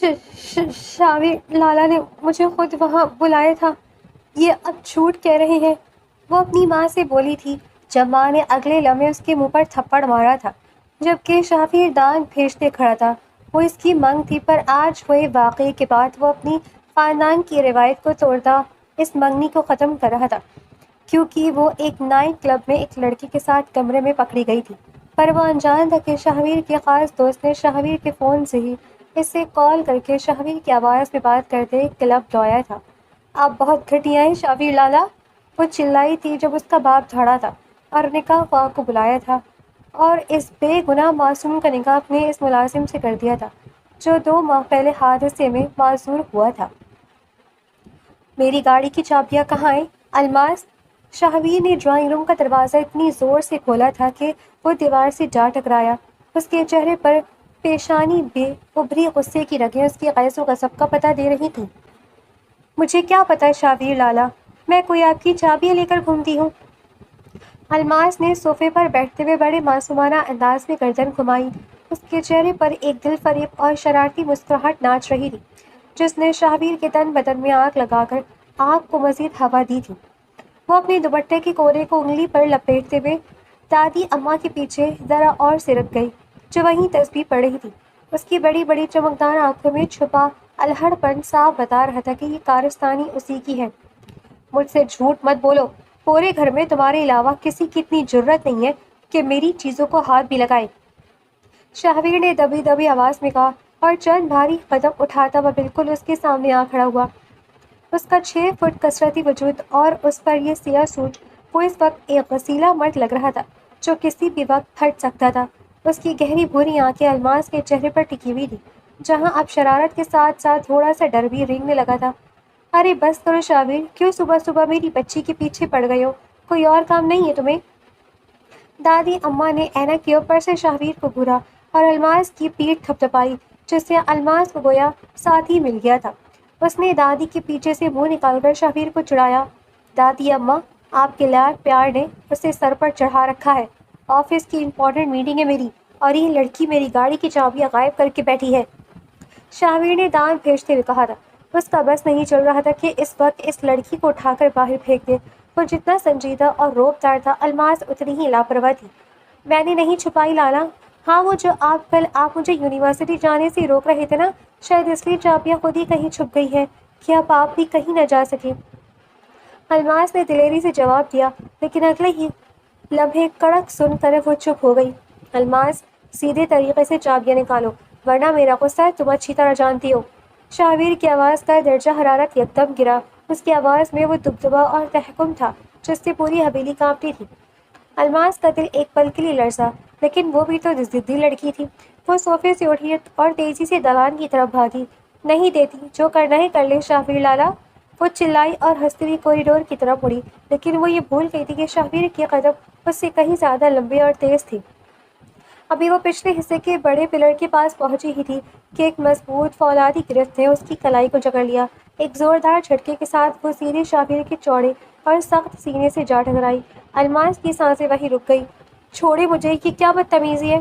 Shower لالا نے مجھے خود وہاں بلایا تھا، یہ اب جھوٹ کہہ رہے ہیں، وہ اپنی ماں سے بولی تھی جب ماں نے اگلے لمحے اس کے منہ پر تھپڑ مارا تھا، جبکہ شاویر دان بھیجتے کھڑا تھا۔ وہ اس کی منگ تھی، پر آج ہوئے واقعے کے بعد وہ اپنی خاندان کی روایت کو توڑتا اس منگنی کو ختم کر رہا تھا، کیونکہ وہ ایک نائٹ کلب میں ایک لڑکی کے ساتھ کمرے میں پکڑی گئی تھی، پر وہ انجان تھا کہ شاہویر کے خاص دوست نے شاہویر کے فون سے ہی اسے کال کر کے شاہویر کی آواز میں بات کرتے کلب لایا تھا۔ آپ بہت گھٹیا ہیں شاویر لالا، وہ چلائی تھی جب اس کا باپ جھاڑا تھا اور نکاح خواہ کو بلایا تھا اور اس بے گناہ معصوم کا نکاح اپنے اس ملازم سے کر دیا تھا جو 2 ماہ پہلے حادثے میں معذور ہوا تھا۔ میری گاڑی کی چابیاں کہاں ہیں؟ الماس، شاہویر نے ڈرائنگ روم کا دروازہ اتنی زور سے کھولا تھا کہ وہ دیوار سے جا ٹکرایا۔ اس کے چہرے پر پیشانی بے ابری غصے کی رگیں اس کی غیظ و غضب کا پتہ دے رہی تھیں۔ مجھے کیا پتہ شاویر لالا، میں کوئی آپ کی چابیاں لے کر گھومتی ہوں؟ الماس نے صوفے پر بیٹھتے ہوئے بڑے معصومانہ انداز میں گردن گھمائی۔ اس کے چہرے پر ایک دل فریب اور شرارتی مسکراہٹ ناچ رہی تھی جس نے شاہویر کے تن بدن میں آگ لگا کر آگ کو مزید ہوا دی تھی۔ وہ اپنے دوپٹے کے کونے کو انگلی پر لپیٹتے ہوئے دادی اماں کے پیچھے ذرا اور سرک گئی جو وہیں تسبیح پڑھ رہی تھی۔ اس کی بڑی بڑی چمکدار آنکھوں میں چھپا الہڑ پن صاف بتا رہا تھا کہ یہ کارستانی اسی کی ہے۔ مجھ سے جھوٹ مت بولو، پورے گھر میں تمہارے علاوہ کسی کی اتنی جرت نہیں ہے کہ میری چیزوں کو ہاتھ بھی لگائے، شاہویر نے دبی دبی آواز میں کہا اور چند بھاری قدم اٹھاتا وہ بالکل اس کے سامنے آ کھڑا ہوا۔ اس کا 6 فٹ کثرتی وجود اور اس پر یہ سیاہ سوٹ، وہ اس وقت ایک غسیلا مرد لگ رہا تھا جو کسی بھی وقت پھٹ سکتا تھا۔ اس کی گہری بھوری آنکھیں الماس کے چہرے پر ٹکی ہوئی تھی جہاں اب شرارت کے ساتھ ساتھ تھوڑا سا ڈر بھی رینگنے لگا تھا۔ ارے بس کرو شاویر، کیوں صبح صبح میری بچی کے پیچھے پڑ گئے ہو؟ کوئی اور کام نہیں ہے تمہیں؟ دادی اماں نے اینک کے اوپر سے شاہویر کو گھورا اور الماس کی پیٹھ تھپتھپائی جس سے الماس کو گویا ساتھی مل گیا تھا۔ اس نے دادی کے پیچھے سے منہ نکال کر شاہویر کو چڑھایا۔ دادی اماں، آپ کے لاڈ پیار نے اسے سر پر چڑھا رکھا ہے، آفس کی امپورٹنٹ میٹنگ ہے میری، اور یہ لڑکی میری گاڑی کی چابیاں غائب کر کے بیٹھی ہے، شاہویر نے دانت بھیجتے ہوئے کہا تھا۔ اس کا بس نہیں چل رہا تھا کہ اس وقت اس لڑکی کو اٹھا کر باہر پھینک دے۔ وہ جتنا سنجیدہ اور روب دار تھا، الماس اتنی ہی لاپرواہ تھی۔ میں نے نہیں چھپائی لالا، ہاں وہ جو کل آپ مجھے یونیورسٹی جانے سے روک رہے تھے نا، شاید اس لیے چابیاں خود ہی کہیں چھپ گئی ہیں کہ اب آپ بھی کہیں نہ جا سکیں، الماس نے دلیری سے جواب دیا، لیکن اگلے ہی لمحے کڑک سن کر وہ چپ ہو گئی۔ الماس، سیدھے طریقے سے چابیاں نکالو ورنہ میرا غصہ تم اچھی طرح جانتی ہو۔ شاہویر کی آواز کا درجہ حرارت یکدم گرا۔ اس کی آواز میں وہ دبدبا اور تحکم تھا جس سے پوری حویلی کانپتی تھی۔ الماس کا دل ایک پل کے لیے لرزا، لیکن وہ بھی تو ضدی لڑکی تھی۔ وہ صوفے سے اٹھی اور تیزی سے دالان کی طرف بھاگی۔ نہیں دیتی، جو کرنا ہے کر لے شاہویر لالا، وہ چلائی اور ہنستی ہوئی کوریڈور کی طرف اڑی، لیکن وہ یہ بھول گئی تھی کہ شاہویر کے قدم اس سے کہیں زیادہ لمبے اور تیز تھے۔ ابھی وہ پچھلے حصے کے بڑے پلر کے پاس پہنچی ہی تھی کہ ایک مضبوط فولادی گرفت نے اس کی کلائی کو جکڑ لیا۔ ایک زوردار جھٹکے کے ساتھ وہ سیدھے شاہویر کے چوڑے اور سخت سینے سے جا ٹکرائی۔ الماس کی سانسیں وہیں رک گئی۔ چھوڑے مجھے، یہ کیا بدتمیزی ہے؟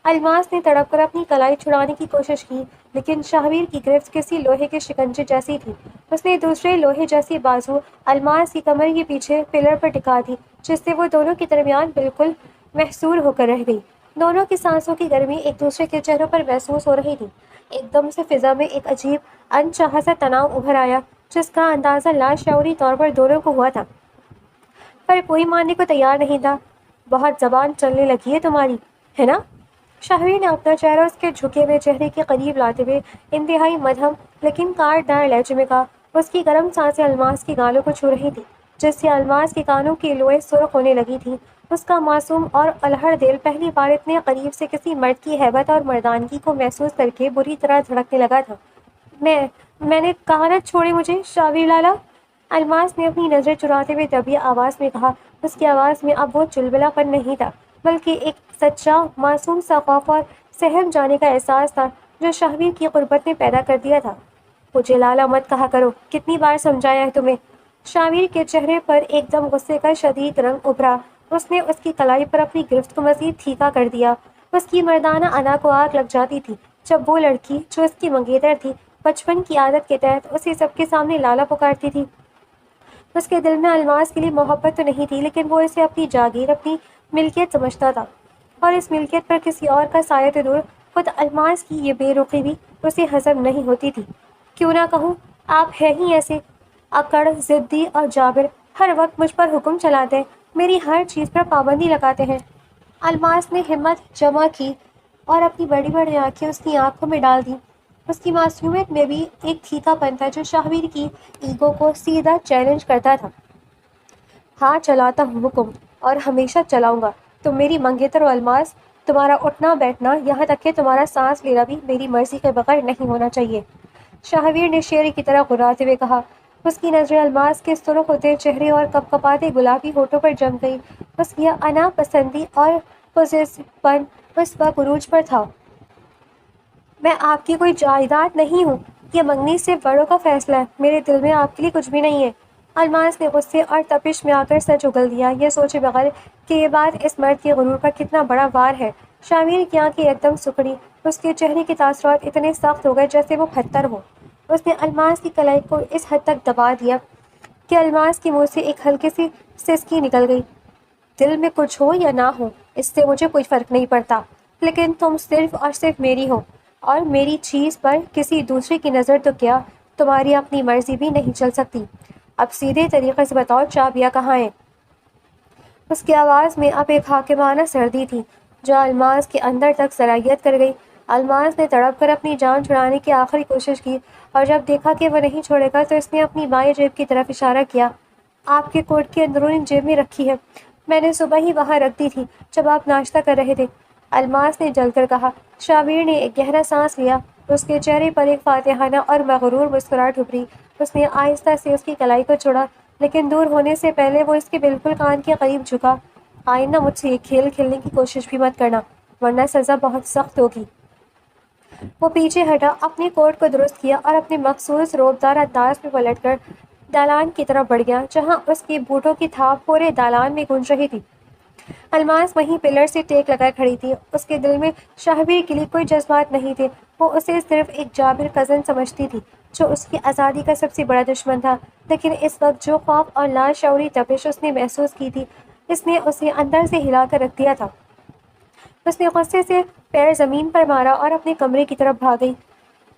الماس نے تڑپ کر اپنی کلائی چھڑانے کی کوشش کی، لیکن شاہویر کی گرفت کسی لوہے کے شکنجے جیسی تھی۔ اس نے دوسرے لوہے جیسی بازو الماس کی کمر کے پیچھے پلر پر ٹکا دی جس سے وہ دونوں کے درمیان بالکل محصور ہو کر رہ گئی۔ دونوں کی سانسوں کی گرمی ایک دوسرے کے چہروں پر محسوس ہو رہی تھی۔ ایک دم سے فضا میں ایک عجیب انچاہا سا تناؤ ابھر آیا جس کا اندازہ لاشعوری طور پر دونوں کو ہوا تھا، پر کوئی ماننے کو تیار نہیں تھا۔ بہت زبان چلنے لگی ہے تمہاری، ہے نا؟ شاہویر نے اپنا چہرہ اس کے جھکے ہوئے چہرے کے قریب لاتے ہوئے انتہائی مدھم لیکن کاٹدار لہجے میں کہا۔ اس کی گرم سانسیں الماس کی گالوں کو چھو رہی تھیں جس سے الماس کے کانوں کی لوئیں سرخ ہونے لگی تھیں۔ اس کا معصوم اور الہڑ دل پہلی بار اتنے قریب سے کسی مرد کی ہیبت اور مردانگی کو محسوس کر کے بری طرح دھڑکنے لگا تھا۔ میں نے کہا نا چھوڑے مجھے شاہویر لالا، الماس نے اپنی نظریں چراتے ہوئے دبی آواز میں کہا۔ اس کی آواز میں اب وہ چلبلا پن نہیں تھا بلکہ ایک سچا معصوم سا خوف اور سہم جانے کا احساس تھا جو شاہویر کی قربت نے پیدا کر دیا تھا۔ مجھے لالا مت کہا کرو، کتنی بار سمجھایا ہے تمہیں؟ شاہویر کے چہرے پر ایک دم غصے کا شدید رنگ ابھرا۔ اس نے اس کی کلائی پر اپنی گرفت کو مزید تھیکا کر دیا۔ اس کی مردانہ ادا کو آگ لگ جاتی تھی جب وہ لڑکی جو اس کی منگیتر تھی بچپن کی عادت کے تحت اسے سب کے سامنے لالا پکارتی تھی، اس کے دل میں الماس کے لیے محبت تو نہیں تھی، لیکن وہ اسے اپنی جاگیر، اپنی ملکیت سمجھتا تھا، اور اس ملکیت پر کسی اور کا سایہ تو دور خود الماس کی یہ بے رخی بھی اسے ہضم نہیں ہوتی تھی۔ کیوں نہ کہوں، آپ ہیں ہی ایسے اکڑ، ضدی اور جابر، ہر وقت مجھ پر حکم چلاتے ہیں، میری ہر چیز پر پابندی لگاتے ہیں۔ الماس نے ہمت جمع کی اور اپنی بڑی بڑی آنکھیں اس کی آنکھوں میں ڈال دیں۔ اس کی معصومیت میں بھی ایک پھیکا پن تھا جو شاہویر کی ایگو کو سیدھا چیلنج کرتا تھا۔ ہاں، چلاتا ہوں حکم، اور ہمیشہ چلاؤں گا۔ تم میری منگیتر و الماس، تمہارا اٹھنا بیٹھنا، یہاں تک کہ تمہارا سانس لینا بھی میری مرضی کے بغیر نہیں ہونا چاہیے، شاہویر نے شیرے کی طرح غراتے ہوئے کہا۔ اس کی نظریں الماس کے سرخ ہوتے چہرے اور کپ کپاتے گلابی ہونٹوں پر جم گئی۔ اس کی انا پسندی اور پوزیسو پن اس وقت عروج پر تھا۔ میں آپ کی کوئی جائیداد نہیں ہوں، یہ منگنی صرف بڑوں کا فیصلہ ہے، میرے دل میں آپ کے لیے کچھ بھی نہیں ہے۔ الماس نے غصے اور تپش میں آ کر سر اگل دیا، یہ سوچے بغیر کہ یہ بات اس مرد کے غرور پر کتنا بڑا وار ہے۔ شاہویر کی آنکھیں ایک دم سکڑی، اس کے چہرے کے تاثرات اتنے سخت ہو گئے جیسے وہ پتھر ہو۔ اس نے الماس کی کلائی کو اس حد تک دبا دیا کہ الماس کے منہ سے ایک ہلکی سی سسکی نکل گئی۔ دل میں کچھ ہو یا نہ ہو، اس سے مجھے کوئی فرق نہیں پڑتا، لیکن تم صرف اور صرف میری ہو، اور میری چیز پر کسی دوسرے کی نظر تو کیا، تمہاری اپنی مرضی بھی نہیں چل سکتی۔ اب سیدھے طریقے سے بتاؤ، چابیاں کہاں ہیں؟ اس کی آواز میں اب ایک حاکمانہ سردی تھی جو الماس کے اندر تک سرایت کر گئی۔ الماس نے تڑپ کر اپنی جان چھڑانے کی آخری کوشش کی، اور جب دیکھا کہ وہ نہیں چھوڑے گا تو اس نے اپنی بائیں جیب کی طرف اشارہ کیا۔ آپ کے کوٹ کی اندرونی جیب میں رکھی ہے، میں نے صبح ہی وہاں رکھ دی تھی جب آپ ناشتہ کر رہے تھے، الماس نے جل کر کہا۔ شاہویر نے ایک گہرا سانس لیا، اس کے چہرے پر ایک فاتحانہ اور مغرور مسکراہٹ ابھری۔ اس نے آہستہ سے اس کی کلائی کو چھوڑا، لیکن دور ہونے سے پہلے وہ اس کے بالکل کان کے قریب جھکا۔ آئندہ مجھ سے یہ کھیل کھیلنے کی کوشش بھی مت کرنا، ورنہ سزا بہت سخت ہوگی۔ وہ پیچھے ہٹا، اپنے کوٹ کو درست کیا اور اپنے مخصوص روبدار انداز میں پلٹ کر دالان کی طرف بڑھ گیا، جہاں اس کی بوٹوں کی تھاپ پورے دالان میں گونج رہی تھی۔ الماس وہیں پلر سے ٹیک لگائے کھڑی تھی، اس کے دل میں شاہویر کے لیے کوئی جذبات نہیں تھے، وہ اسے صرف ایک جابر کزن سمجھتی تھی جو اس کی آزادی کا سب سے بڑا دشمن تھا۔ لیکن اس وقت جو خوف اور لاشعوری تپش اس نے محسوس کی تھی، اس نے اسے اندر سے ہلا کر رکھ دیا تھا۔ اس نے غصے سے پیر زمین پر مارا اور اپنے کمرے کی طرف بھاگ گئی۔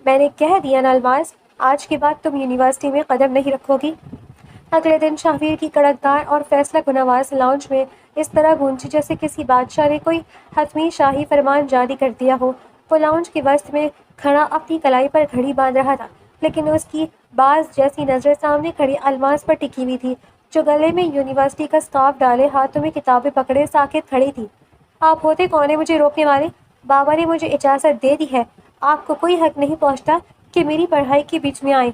میں نے کہہ دیا نا الماس، آج کے بعد تم یونیورسٹی میں قدم نہیں رکھو گی۔ اگلے دن شاہویر کی کڑکدار اور فیصلہ کن آواز لاؤنج میں اس طرح گونجی جیسے کسی بادشاہ نے کوئی حتمی شاہی فرمان جاری کر دیا ہو۔ وہ لاؤنج کے وسط میں کھڑا اپنی کلائی پر گھڑی باندھ رہا تھا، لیکن اس کی باز جیسی نظریں سامنے کھڑی الماس پر ٹکی ہوئی تھی، جو گلے میں یونیورسٹی کا اسکارف ڈالے ہاتھوں میں کتابیں پکڑے ساکت کھڑی تھی۔ آپ ہوتے کون ہیں مجھے روکنے والے؟ بابا نے مجھے اجازت دے دی ہے، آپ کو کوئی حق نہیں پہنچتا کہ میری پڑھائی کے بیچ میں آئیں،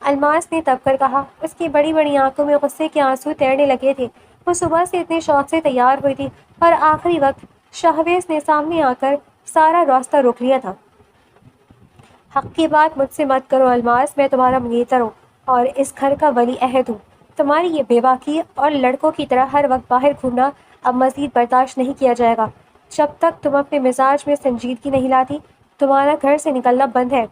الماس نے دب کر کہا۔ اس کی بڑی بڑی آنکھوں میں غصے کے آنسو تیرنے لگے تھے۔ وہ صبح سے اتنے شوق سے تیار ہوئی تھی، اور آخری وقت شاہویز نے سامنے آ کر سارا راستہ روک لیا تھا۔ حق کی بات مجھ سے مت کرو الماس، میں تمہارا منگیتر ہوں اور اس گھر کا ولی عہد ہوں۔ تمہاری یہ بے باکی اور لڑکوں کی طرح ہر وقت باہر گھومنا اب مزید برداشت نہیں کیا جائے گا۔ جب تک تم اپنے مزاج میں سنجیدگی نہیں لاتی، تمہارا گھر سے نکلنا بند ہے۔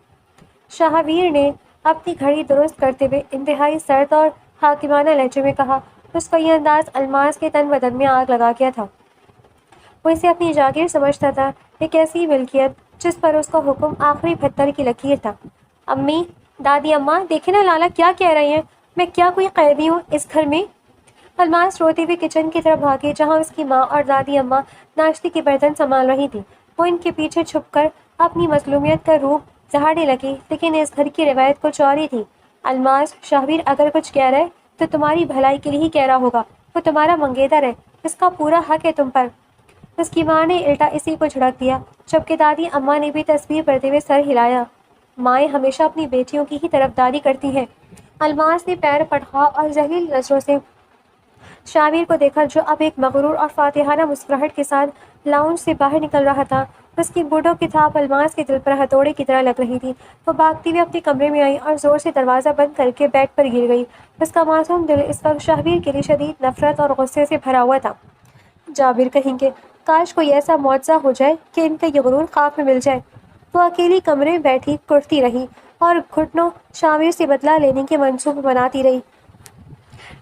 شاہویر نے اپنی گھڑی درست کرتے ہوئے انتہائی سرد اور حاکمانہ لہجے میں کہا۔ اس کا یہ انداز الماس کے تن بدن میں آگ لگا گیا تھا۔ وہ اسے اپنی جاگیر سمجھتا تھا، ایک ایسی ملکیت جس پر اس کا حکم آخری پتھر کی لکیر تھا۔ امی، دادی اماں، دیکھیں نا لالا کیا کہہ رہی ہیں، میں کیا کوئی قیدی ہوں اس گھر میں؟ الماس روتے ہوئے کچن کی طرف بھاگے، جہاں اس کی ماں اور دادی اماں ناشتے کے برتن سنبھال رہی تھیں۔ وہ ان کے پیچھے چھپ کر اپنی مظلومیت کا روپ دہاڑنے لگی، لیکن اس گھر کی روایت کچھ اور ہی تھی۔ الماس، شاہویر اگر کچھ کہہ رہے تو تمہاری بھلائی کے لیے ہی کہہ رہا ہوگا، وہ تمہارا منگیتر ہے، اس کا پورا حق ہے تم پر۔ اس کی ماں نے الٹا اسی کو جھڑک دیا، جبکہ دادی اماں نے بھی تسبیح پڑھتے ہوئے سر ہلایا۔ مائیں ہمیشہ اپنی بیٹیوں کی ہی طرفداری کرتی ہیں۔ الماس نے پیر پٹخا اور ذلیل نظروں سے شاہویر کو دیکھا، جو اب ایک مغرور اور فاتحانہ مسکراہٹ کے ساتھ لاؤنج سے باہر نکل رہا تھا۔ اس کی بوٹوں کی تھاپ الماس کے دل پر ہتھوڑے کی طرح لگ رہی تھی۔ وہ بھاگتی ہوئی اپنے کمرے میں آئی اور زور سے دروازہ بند کر کے بیڈ پر گر گئی۔ اس کا معصوم دل اس وقت شاہویر کے لیے شدید نفرت اور غصے سے بھرا ہوا تھا۔ جابر کہیں گے، کاش کوئی ایسا معجزہ ہو جائے کہ ان کا یہ غرور خاک میں مل جائے۔ وہ اکیلی کمرے میں بیٹھی کرتی رہی اور گھٹنوں شامر سے بدلہ لینے کے منصوبے بناتی رہی۔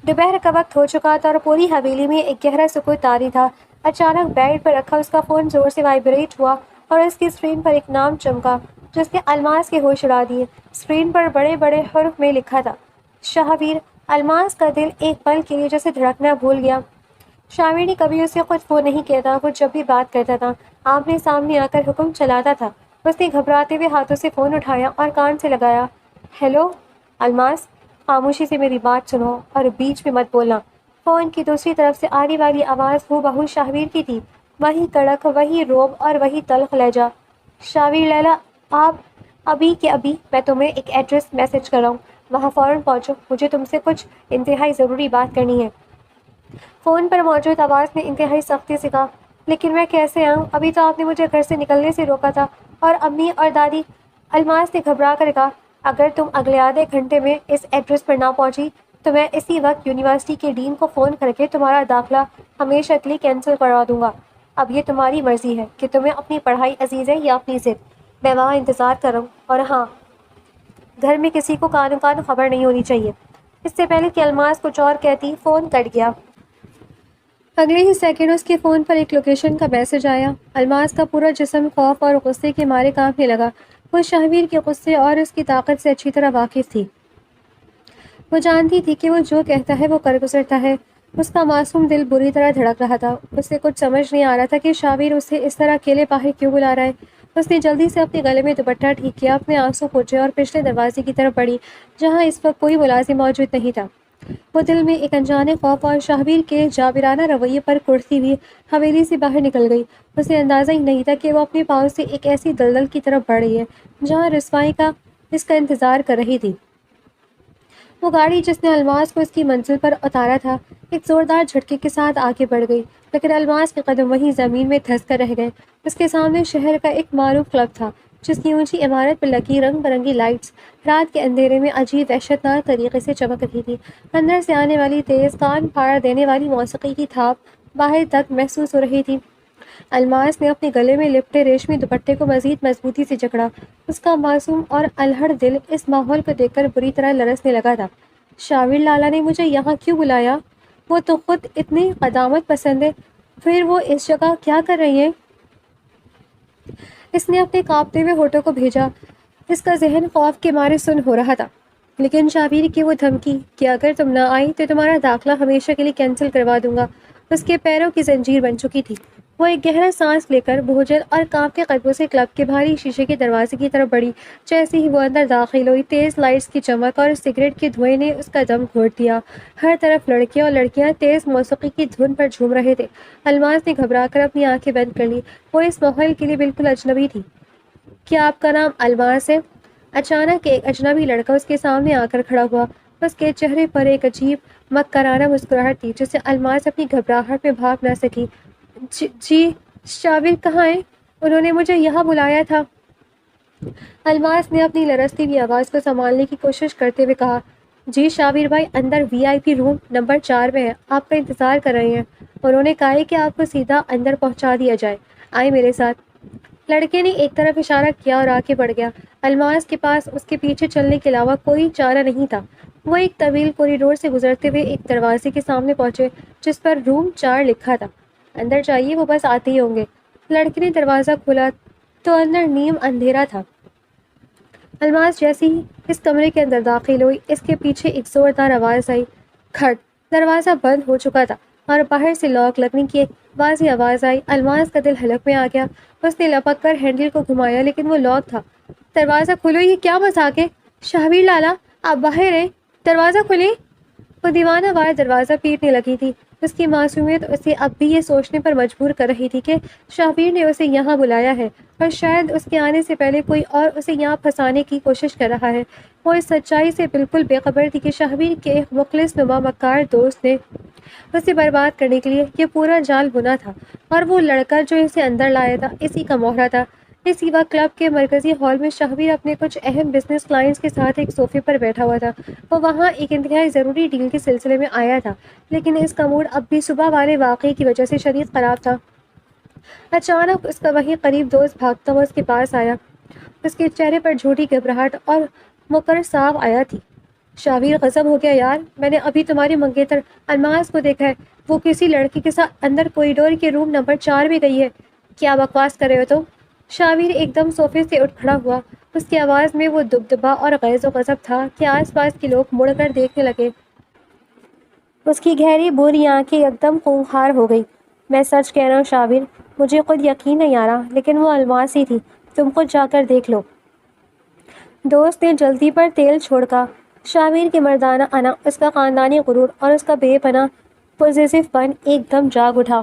دوپہر کا وقت ہو چکا تھا اور پوری حویلی میں ایک گہرا سکوت طاری تھا۔ اچانک بیڈ پر رکھا اس کا فون زور سے وائبریٹ ہوا اور اس کی اسکرین پر ایک نام چمکا جس نے الماس کے ہوش اڑا دیے۔ اسکرین پر بڑے بڑے حروف میں لکھا تھا، شاہویر۔ الماس کا دل ایک پل کے لیے جیسے دھڑکنا بھول گیا۔ شاہویر نے کبھی اسے خود فون نہیں کیا تھا، وہ جب بھی بات کرتا تھا آمنے سامنے آ کر حکم چلاتا تھا۔ اس نے گھبراتے ہوئے ہاتھوں سے فون اٹھایا اور کان سے لگایا۔ ہیلو الماس، خاموشی سے میری بات سنو اور بیچ میں مت بولنا۔ فون کی دوسری طرف سے آنے والی آواز ہو بہو شاہویر کی تھی، وہی کڑک، وہی روب اور وہی تلخ لہجہ۔ شاہویر لیلا، آپ ابھی کے ابھی میں تمہیں ایک ایڈریس میسج کر رہا ہوں، وہاں فوراً پہنچو، مجھے تم سے کچھ انتہائی ضروری بات کرنی ہے۔ فون پر موجود آواز نے انتہائی سختی سے کہا، لیکن میں کیسے آؤں؟ ابھی تو آپ نے مجھے گھر سے نکلنے سے روکا تھا، اور امی اور دادی۔ الماس نے گھبرا کر کہا، اگر تم اگلے آدھے گھنٹے میں اس ایڈریس پر نہ پہنچی تو میں اسی وقت یونیورسٹی کے ڈین کو فون کر کے تمہارا داخلہ ہمیشہ کے لیے کینسل کروا دوں گا۔ اب یہ تمہاری مرضی ہے کہ تمہیں اپنی پڑھائی عزیز ہے یا اپنی ضد۔ میں وہاں انتظار کر رہا ہوں، اور ہاں، گھر میں کسی کو کانوں کان خبر نہیں ہونی چاہیے۔ اس سے پہلے کہ الماس کچھ اور کہتی، فون کٹ گیا۔ اگلے ہی سیکنڈ اس کے فون پر ایک لوکیشن کا میسج آیا۔ الماس کا پورا جسم خوف اور غصے کے مارے کانپنے لگا۔ وہ شاہویر کے غصے اور اس کی طاقت سے اچھی طرح واقف تھی۔ وہ جانتی تھی کہ وہ جو کہتا ہے وہ کر گزرتا ہے۔ اس کا معصوم دل بری طرح دھڑک رہا تھا۔ اسے کچھ سمجھ نہیں آ رہا تھا کہ شاہویر اسے اس طرح اکیلے باہر کیوں بلا رہا ہے۔ اس نے جلدی سے اپنے گلے میں دوپٹہ ٹھیک کیا، اپنے آنسو پوچھے اور پچھلے دروازے کی طرف بڑھی جہاں اس وقت کوئی ملازم موجود نہیں تھا۔ وہ دل میں ایک انجانے خوف اور شاہویر کے جابرانہ رویے پر کڑھتی ہوئی حویلی سے باہر نکل گئی۔ اسے اندازہ ہی نہیں تھا کہ وہ اپنے پاؤں سے ایک ایسی دلدل کی طرف بڑھ رہی ہے جہاں رسوائی کا اس کا انتظار کر رہی تھی۔ وہ گاڑی جس نے الماس کو اس کی منزل پر اتارا تھا ایک زوردار جھٹکے کے ساتھ آگے بڑھ گئی، لیکن الماس کے قدم وہیں زمین میں دھنس کر رہ گئے۔ اس کے سامنے شہر کا ایک معروف کلب تھا جس کی اونچی عمارت پر لگی رنگ برنگی لائٹس رات کے اندھیرے میں عجیب وحشت ناک طریقے سے چمک رہی تھی۔ اندر سے آنے والی تیز کان پھاڑ دینے والی موسیقی کی تھاپ باہر تک محسوس ہو رہی تھی۔ الماس نے اپنے گلے میں لپٹے ریشمی دوپٹے کو مزید مضبوطی سے جکڑا۔ اس کا معصوم اور الہڑ دل اس ماحول کو دیکھ کر بری طرح لرزنے لگا تھا۔ شاہویر لالا نے مجھے یہاں کیوں بلایا؟ وہ تو خود اتنی قدامت پسند ہے، پھر وہ اس جگہ کیا کر رہی ہیں؟ اس نے اپنے کانپتے ہوئے ہونٹوں کو بھیجا۔ اس کا ذہن خوف کے مارے سن ہو رہا تھا، لیکن شاہویر کی وہ دھمکی کہ اگر تم نہ آئی تو تمہارا داخلہ ہمیشہ کے لیے کینسل کروا دوں گا، اس کے پیروں کی زنجیر بن چکی تھی۔ وہ ایک گہرا سانس لے کر بوجھل اور کانپتے قدموں سے کلب کے بھاری شیشے کے دروازے کی طرف بڑھی۔ جیسے ہی وہ اندر داخل ہوئی، تیز لائٹس کی چمک اور سگریٹ کے دھوئیں نے اس کا دم گھونٹ دیا۔ ہر طرف لڑکیاں اور لڑکیاں تیز موسیقی کی دھن پر جھوم رہے تھے۔ الماس نے گھبرا کر اپنی آنکھیں بند کر لی۔ وہ اس ماحول کے لیے بالکل اجنبی تھی۔ کیا آپ کا نام الماس ہے؟ اچانک ایک اجنبی لڑکا اس کے سامنے آ کر کھڑا ہوا۔ اس کے چہرے پر ایک عجیب مکرانہ مسکراہٹ تھی جسے الماس اپنی گھبراہٹ میں بھاپ نہ سکی۔ جی شاہویر کہاں ہے؟ انہوں نے مجھے یہاں بلایا تھا۔ الماس نے اپنی لرزتی ہوئی آواز کو سنبھالنے کی کوشش کرتے ہوئے کہا، جی شاہویر بھائی اندر VIP روم نمبر 4 میں ہے، آپ کا انتظار کر رہے ہیں۔ انہوں نے کہا ہے کہ آپ کو سیدھا اندر پہنچا دیا جائے، آئے میرے ساتھ۔ لڑکے نے ایک طرف اشارہ کیا اور آگے بڑھ گیا۔ الماس کے پاس اس کے پیچھے چلنے کے علاوہ کوئی چارہ نہیں تھا۔ وہ ایک طویل کوریڈور سے گزرتے ہوئے ایک دروازے کے سامنے پہنچے جس پر روم 4 لکھا تھا۔ اندر جائیے، وہ بس آتے ہی ہوں گے۔ لڑکے نے دروازہ کھولا تو اندر نیم اندھیرا تھا۔ الماس جیسے ہی اس کمرے کے اندر داخل ہوئی، اس کے پیچھے ایک زوردار آواز آئی، کھٹ۔ دروازہ بند ہو چکا تھا اور باہر سے لاک لگنے کی ایک واضح آواز آئی۔ الماس کا دل ہلک میں آ گیا۔ اس نے لپک کر ہینڈل کو گھمایا لیکن وہ لاک تھا۔ دروازہ کھولو، یہ کیا مذاق ہے؟ شاہویر لالا آپ باہر ہیں، دروازہ کھولیں۔ وہ دیوانہ وار دروازہ پیٹنے لگی تھی۔ اس کی معصومیت اسے اب بھی یہ سوچنے پر مجبور کر رہی تھی کہ شاہویر نے اسے یہاں بلایا ہے اور شاید اس کے آنے سے پہلے کوئی اور اسے یہاں پھنسانے کی کوشش کر رہا ہے۔ وہ اس سچائی سے بالکل بے خبر تھی کہ شاہویر کے ایک مخلص نما مکار دوست نے اسے برباد کرنے کے لیے یہ پورا جال بنا تھا، اور وہ لڑکا جو اسے اندر لایا تھا اسی کا موہرا تھا۔ اسی وقت کلب کے مرکزی ہال میں شاہویر اپنے کچھ اہم بزنس کلائنٹس کے ساتھ ایک صوفے پر بیٹھا ہوا تھا۔ وہ وہاں ایک انتہائی ضروری ڈیل کے سلسلے میں آیا تھا، لیکن اس کا موڈ اب بھی صبح والے واقعے کی وجہ سے شدید خراب تھا۔ اچانک اس کا وہی قریب دوست بھاگتا ہوا اس کے پاس آیا۔ اس کے چہرے پر جھوٹی گھبراہٹ اور مکر صاف آیا تھی۔ شاویر غضب ہو گیا، یار میں نے ابھی تمہاری منگیتر الماس کو دیکھا ہے، وہ کسی لڑکی کے ساتھ اندر کوریڈور کے روم نمبر 4 میں گئی ہے۔ کیا بکواس کر رہے ہو تم؟ شاویر ایک دم صوفے سے اٹھ کھڑا ہوا۔ اس کی آواز میں وہ دبدبا اور غیظ و غضب تھا کہ آس پاس کے لوگ مڑ کر دیکھنے لگے۔ اس کی گہری بھوری آنکھیں ایک دم خونخوار ہو گئی۔ میں سچ کہہ رہا ہوں شاویر، مجھے خود یقین نہیں آ رہا، لیکن وہ الماس ہی تھی، تم خود جا کر دیکھ لو۔ دوست نے جلدی پر تیل چھوڑکا۔ شاویر کی مردانہ انا، اس کا خاندانی غرور اور اس کا بے پناہ پوزیسو پن ایک دم جاگ اٹھا۔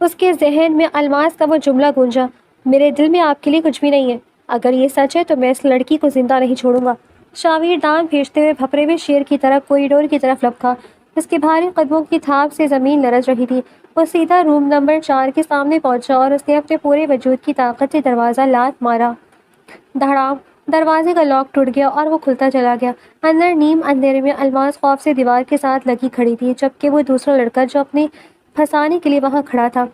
اس کے ذہن میں الماس کا وہ جملہ گونجا، میرے دل میں آپ کے لیے کچھ بھی نہیں ہے۔ اگر یہ سچ ہے تو میں اس لڑکی کو زندہ نہیں چھوڑوں گا۔ شاویر دان پھینچتے ہوئے بھپرے ہوئے شیر کی طرح کوریڈور کی طرف لپکا۔ اس کے بھاری قدموں کی تھاپ سے زمین لرز رہی تھی۔ وہ سیدھا روم نمبر 4 کے سامنے پہنچا اور اس نے اپنے پورے وجود کی طاقت سے دروازہ لات مارا۔ دھڑام! دروازے کا لاک ٹوٹ گیا اور وہ کھلتا چلا گیا۔ اندر نیم اندھیرے میں الماس خوف سے دیوار کے ساتھ لگی کھڑی تھی، جبکہ وہ دوسرا لڑکا جو اپنے پھنسانے کے لیے وہاں کھڑا تھا